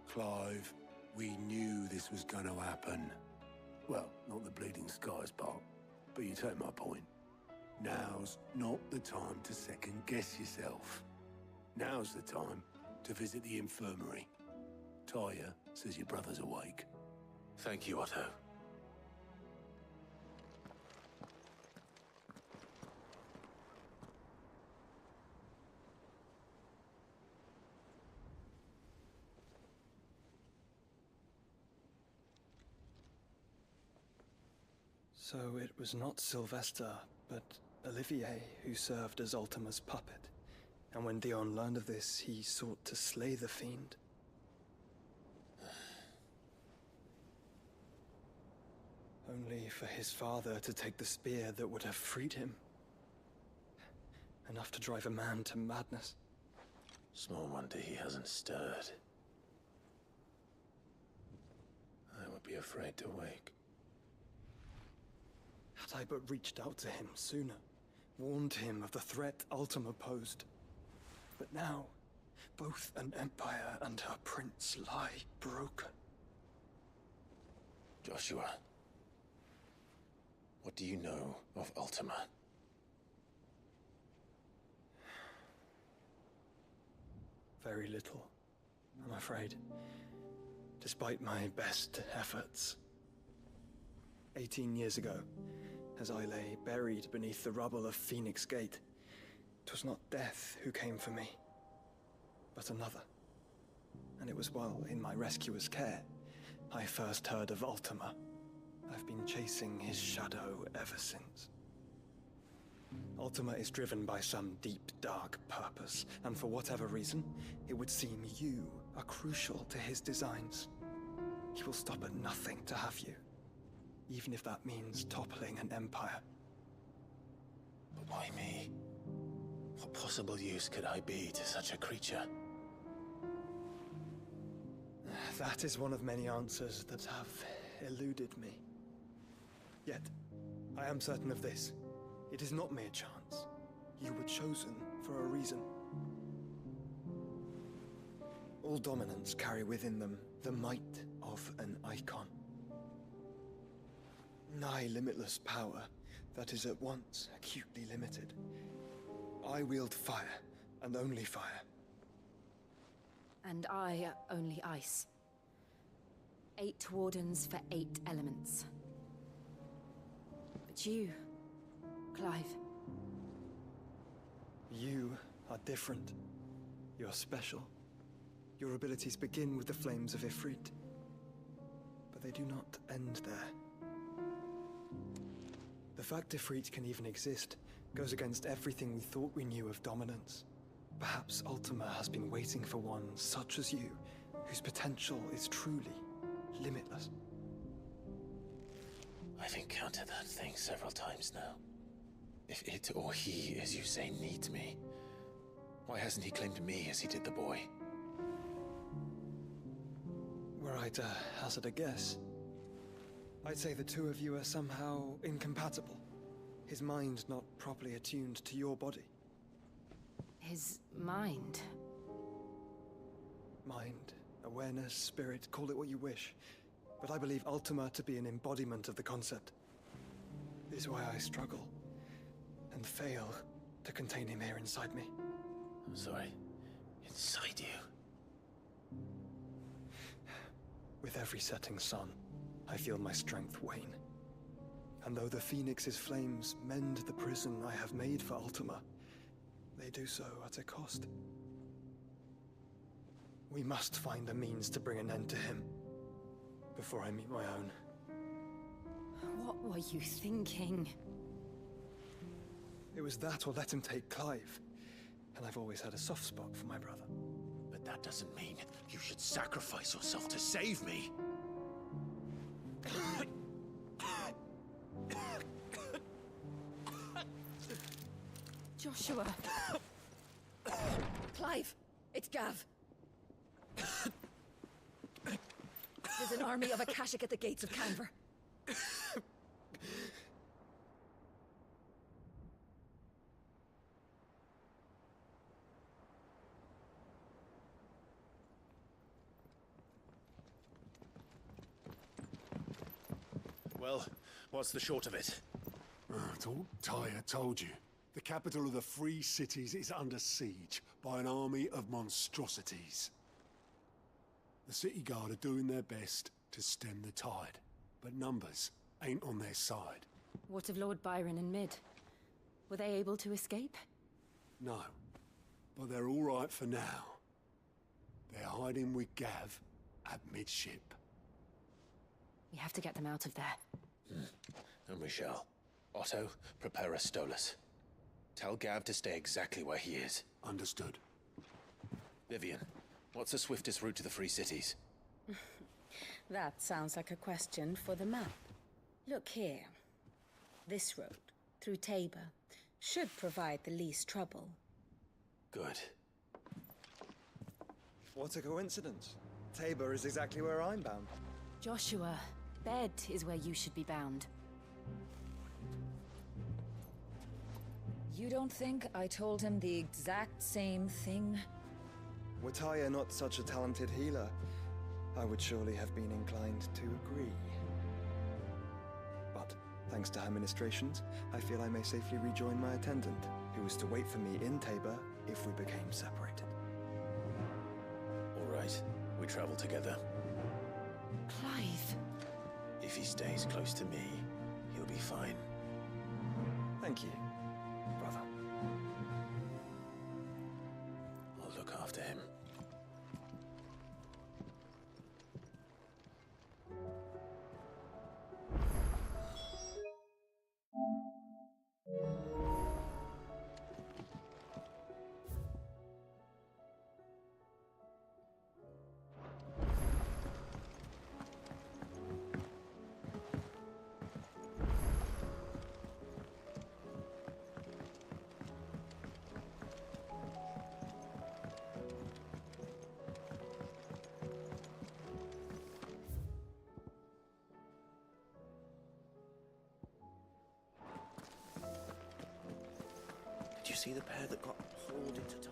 Clive, we knew this was going to happen. Well, not the bleeding skies part, but you take my point. Now's not the time to second-guess yourself. Now's the time to visit the infirmary. Talia says your brother's awake. Thank you, Otto. So it was not Sylvester, but Olivier who served as Ultima's puppet. And when Dion learned of this, he sought to slay the fiend. Only for his father to take the spear that would have freed him. Enough to drive a man to madness. Small wonder he hasn't stirred. I would be afraid to wake. Had I but reached out to him sooner, warned him of the threat Ultima posed. But now, both an empire and her prince lie broken. Joshua, what do you know of Ultima? Very little, I'm afraid. Despite my best efforts. 18 years ago, as I lay buried beneath the rubble of Phoenix Gate, 'twas not death who came for me, but another. And it was while in my rescuer's care, I first heard of Ultima. I've been chasing his shadow ever since. Ultima is driven by some deep, dark purpose, and for whatever reason, it would seem you are crucial to his designs. He will stop at nothing to have you, even if that means toppling an empire. But why me? What possible use could I be to such a creature? That is one of many answers that have eluded me. Yet, I am certain of this. It is not mere chance. You were chosen for a reason. All dominants carry within them the might of an icon. Nigh limitless power that is at once acutely limited. I wield fire, and only fire. And I only ice. 8 wardens for 8 elements. But you, Clive. You are different. You're special. Your abilities begin with the flames of Ifrit. But they do not end there. The fact Ifrit can even exist goes against everything we thought we knew of dominance. Perhaps Ultima has been waiting for one such as you, whose potential is truly limitless. I've encountered that thing several times now. If it or he, as you say, needs me, why hasn't he claimed me as he did the boy? Were I to hazard a guess, I'd say the two of you are somehow incompatible. His mind not properly attuned to your body. His mind? Mind, awareness, spirit, call it what you wish. But I believe Ultima to be an embodiment of the concept. This is why I struggle and fail to contain him here inside me. I'm sorry. Inside you? With every setting sun, I feel my strength wane. And though the Phoenix's flames mend the prison I have made for Ultima, they do so at a cost. We must find a means to bring an end to him before I meet my own. What were you thinking? It was that or let him take Clive. And I've always had a soft spot for my brother. But that doesn't mean you should sacrifice yourself to save me. Joshua! Clive! It's Gav! There's an army of Akashic at the gates of Canver. Well, what's the short of it? I thought Tyre told you. The capital of the Free Cities is under siege by an army of monstrosities. The City Guard are doing their best to stem the tide, but numbers ain't on their side. What of Lord Byron and Mid? Were they able to escape? No, but they're all right for now. They're hiding with Gav at midship. We have to get them out of there. And we shall. Otto, prepare a Stolas. Tell Gav to stay exactly where he is. Understood. Vivian, what's the swiftest route to the Free Cities? That sounds like a question for the map. Look here. This road, through Tabor, should provide the least trouble. Good. What a coincidence. Tabor is exactly where I'm bound. Joshua, bed is where you should be bound. You don't think I told him the exact same thing? Were Tyre not such a talented healer, I would surely have been inclined to agree. But, thanks to her ministrations, I feel I may safely rejoin my attendant, who was to wait for me in Tabor if we became separated. All right, we travel together. Clive! If he stays close to me, he'll be fine. Thank you, brother. I'll look after him. see the pair that got hauled into time?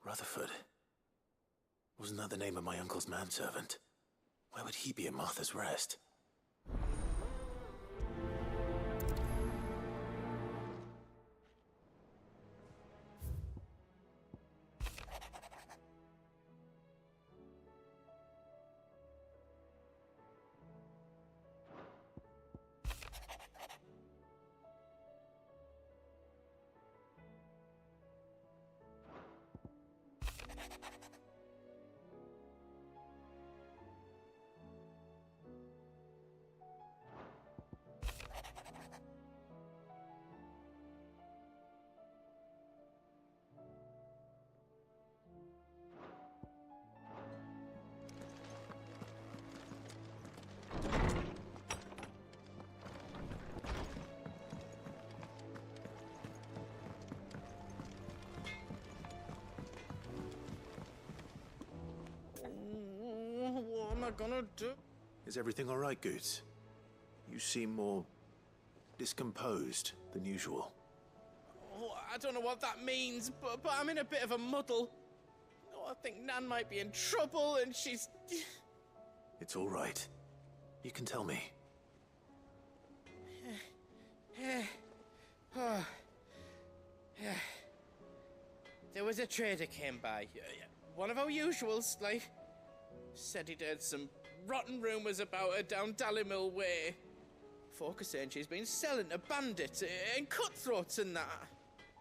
Rutherford. Wasn't that the name of my uncle's manservant? Where would he be at Martha's Rest? What am I gonna do? Is everything all right, Goots? You seem more discomposed than usual. Oh, I don't know what that means, but I'm in a bit of a muddle. Oh, I think Nan might be in trouble, and she's... It's all right. You can tell me. There was a trader came by. One of our usuals, like... Said he'd heard some rotten rumours about her down Dalimil Way. Folk are saying she's been selling to bandits and cutthroats and that.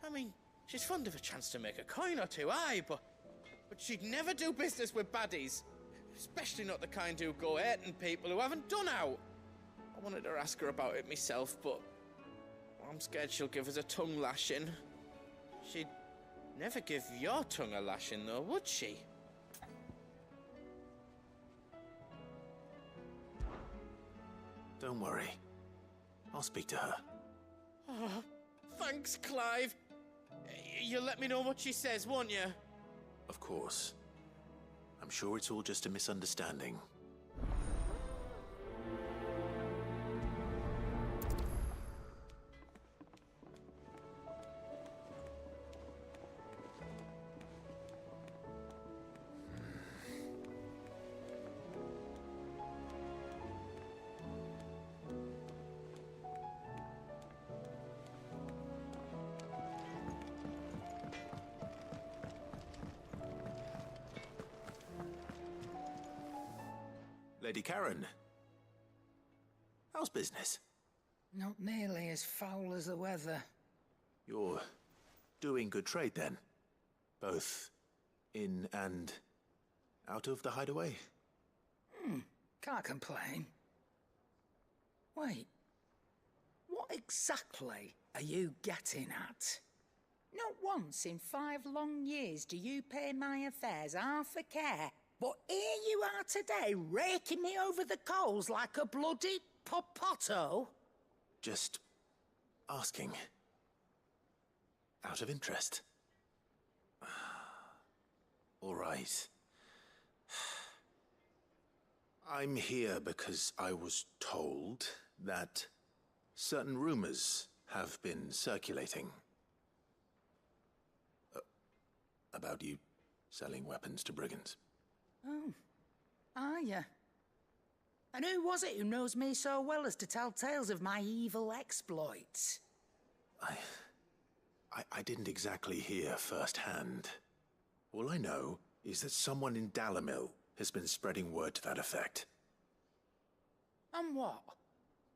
I mean, she's fond of a chance to make a coin or two, aye, but she'd never do business with baddies. Especially not the kind who go hurting people who haven't done out. I wanted to ask her about it myself, but I'm scared she'll give us a tongue lashing. She'd never give your tongue a lashing, though, would she? Don't worry. I'll speak to her. Oh, thanks, Clive. You'll let me know what she says, won't you? Of course. I'm sure it's all just a misunderstanding. Lady Karen. How's business? Not nearly as foul as the weather. You're doing good trade, then? Both in and out of the hideaway? Can't complain. Wait. What exactly are you getting at? Not once in 5 long years do you pay my affairs half a care. But here you are today, raking me over the coals like a bloody popoto? Just asking. Out of interest. All right. I'm here because I was told that certain rumors have been circulating. About you selling weapons to brigands. Oh, are you? And who was it who knows me so well as to tell tales of my evil exploits? I didn't exactly hear firsthand. All I know is that someone in Dalimil has been spreading word to that effect. And what?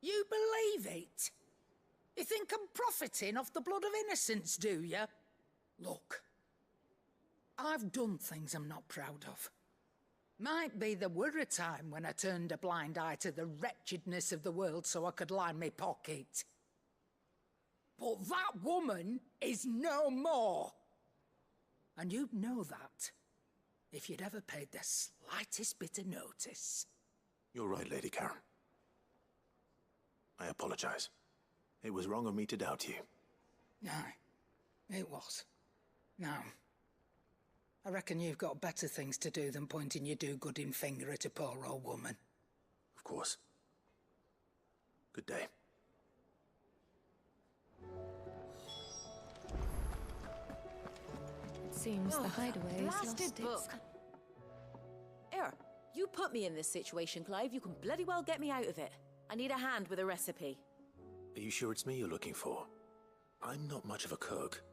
You believe it? You think I'm profiting off the blood of innocents, do you? Look, I've done things I'm not proud of. Might be there were a time when I turned a blind eye to the wretchedness of the world so I could line my pocket. But that woman is no more. And you'd know that if you'd ever paid the slightest bit of notice. You're right, Lady Karen. I apologize. It was wrong of me to doubt you. Aye, it was. Now, I reckon you've got better things to do than pointing your do-gooding finger at a poor old woman. Of course. Good day. It seems the hideaway is Blasted lost book. Here, you put me in this situation, Clive. You can bloody well get me out of it. I need a hand with a recipe. Are you sure it's me you're looking for? I'm not much of a cook.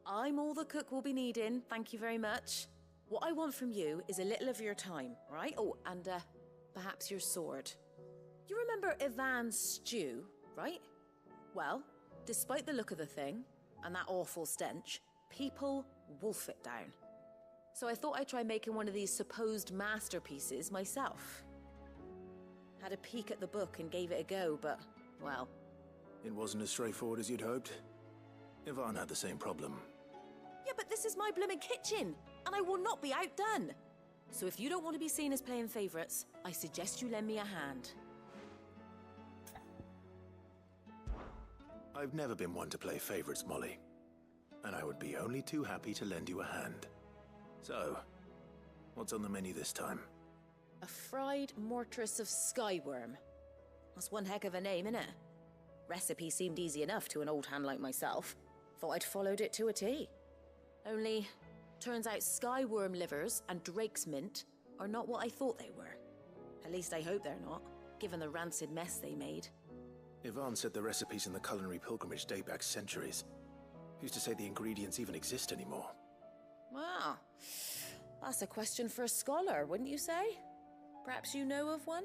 I'm all the cook will be needing, thank you very much. What I want from you is a little of your time, right? Oh, and perhaps your sword. You remember Ivan's stew, right? Well, despite the look of the thing, and that awful stench, people wolf it down. So I thought I'd try making one of these supposed masterpieces myself. Had a peek at the book and gave it a go, but, well... It wasn't as straightforward as you'd hoped. Ivan had the same problem. Yeah, but this is my blooming kitchen, and I will not be outdone. So if you don't want to be seen as playing favourites, I suggest you lend me a hand. I've never been one to play favourites, Molly. And I would be only too happy to lend you a hand. So, what's on the menu this time? A fried mortress of skyworm. That's one heck of a name, innit? Recipe seemed easy enough to an old hand like myself. Thought I'd followed it to a T. Only, turns out skyworm livers and drake's mint are not what I thought they were. At least I hope they're not, given the rancid mess they made. Ivan said the recipes in the culinary pilgrimage date back centuries. Who's to say the ingredients even exist anymore? Well, that's a question for a scholar, wouldn't you say? Perhaps you know of one?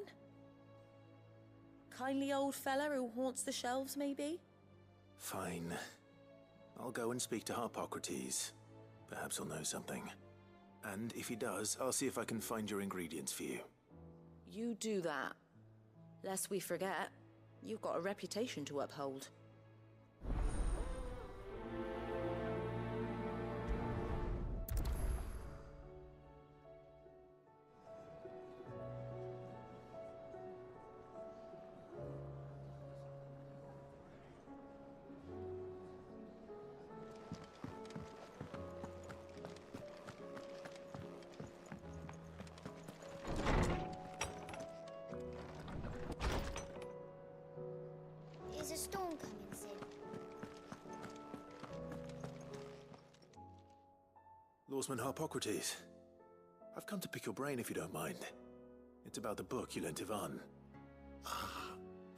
Kindly old fella who haunts the shelves, maybe? Fine. I'll go and speak to Harpocrates. Perhaps he'll know something. And if he does, I'll see if I can find your ingredients for you. You do that. Lest we forget, you've got a reputation to uphold. Is a storm coming soon? Lawsman Harpocrates. I've come to pick your brain if you don't mind. It's about the book you lent Ivan. Ah,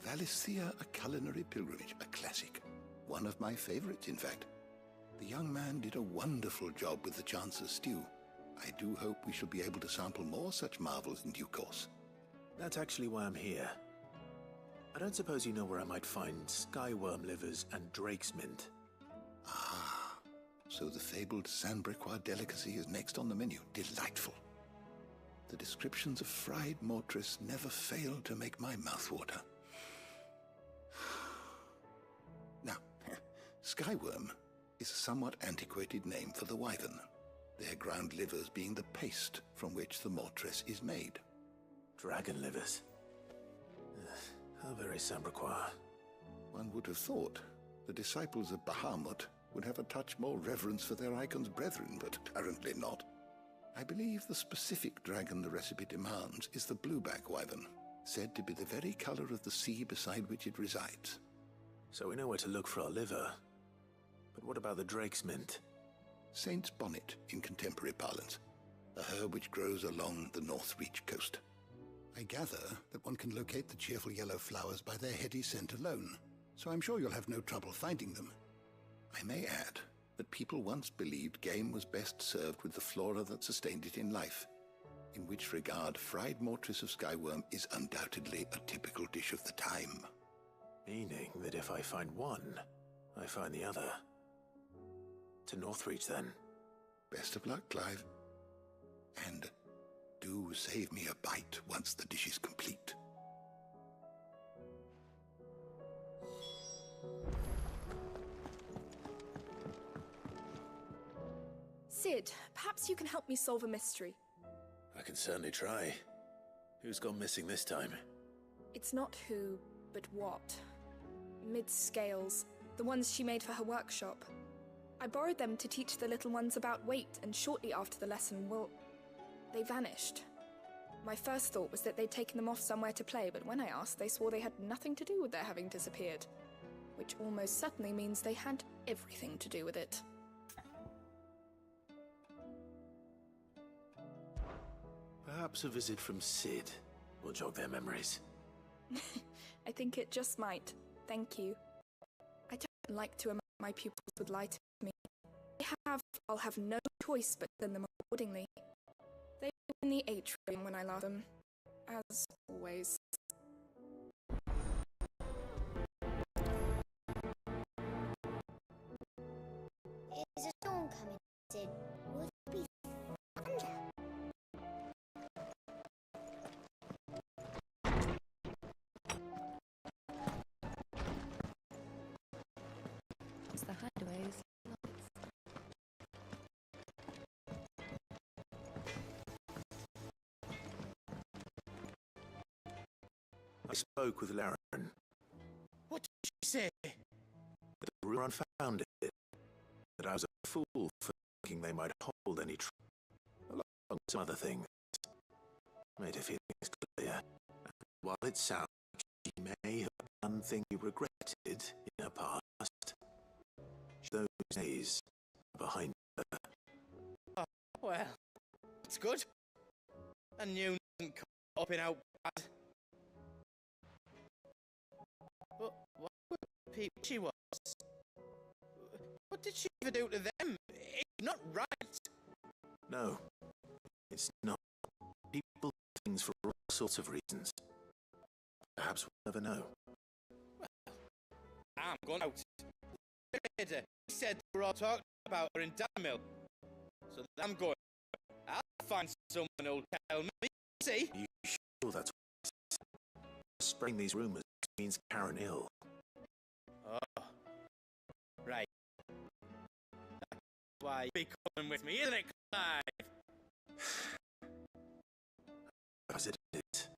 Valisthea, A Culinary Pilgrimage, a classic. One of my favorites, in fact. The young man did a wonderful job with the Chance's stew. I do hope we shall be able to sample more such marvels in due course. That's actually why I'm here. I don't suppose you know where I might find skyworm livers and drake's mint. Ah, so the fabled Sanbriquois delicacy is next on the menu. Delightful. The descriptions of fried mortress never fail to make my mouth water. Now, skyworm is a somewhat antiquated name for the wyvern, their ground livers being the paste from which the mortress is made. Dragon livers? How very Sanbriquois. One would have thought the disciples of Bahamut would have a touch more reverence for their icon's brethren, but apparently not. I believe the specific dragon the recipe demands is the blueback wyvern, said to be the very color of the sea beside which it resides. So we know where to look for our liver. But what about the drake's mint? Saint's bonnet in contemporary parlance, a herb which grows along the North Reach coast. I gather that one can locate the cheerful yellow flowers by their heady scent alone, so I'm sure you'll have no trouble finding them. I may add that people once believed game was best served with the flora that sustained it in life, in which regard fried mortress of skyworm is undoubtedly a typical dish of the time. Meaning that if I find one, I find the other. To Northreach, then. Best of luck, Clive. And Do save me a bite once the dish is complete. Sid, perhaps you can help me solve a mystery. I can certainly try. Who's gone missing this time? It's not who, but what. Mid's scales, the ones she made for her workshop. I borrowed them to teach the little ones about weight, and shortly after the lesson, well, they vanished. My first thought was that they'd taken them off somewhere to play, but when I asked, they swore they had nothing to do with their having disappeared. Which almost certainly means they had everything to do with it. Perhaps a visit from Sid will jog their memories. I think it just might. Thank you. I don't like to imagine my pupils would lie to me. I'll have no choice but send them accordingly. They were in the atrium when I lost them, as always. Is a storm coming, Sid? Will there be thunder? It's the hideaways. I spoke with Laren. What did she say? That the rumor unfounded. That I was a fool for thinking they might hold any truth, along with some other things. Made her feelings clear. And while it sounds like she may have done things she regretted in her past, those days are behind her. Oh, well, it's good. And you didn't come up and out bad. But what were the people she was? What did she ever do to them? It's not right. No, it's not. People do things for all sorts of reasons. Perhaps we'll never know. Well, I'm going out. Later, he said they were all talking about her in Dalimil. So I'm going. I'll find someone who'll tell me. See? Are you sure that's what it is? Spreading these rumors means Karen ill. Oh, right. That's why you'll be coming with me, isn't it, Clive? As it is.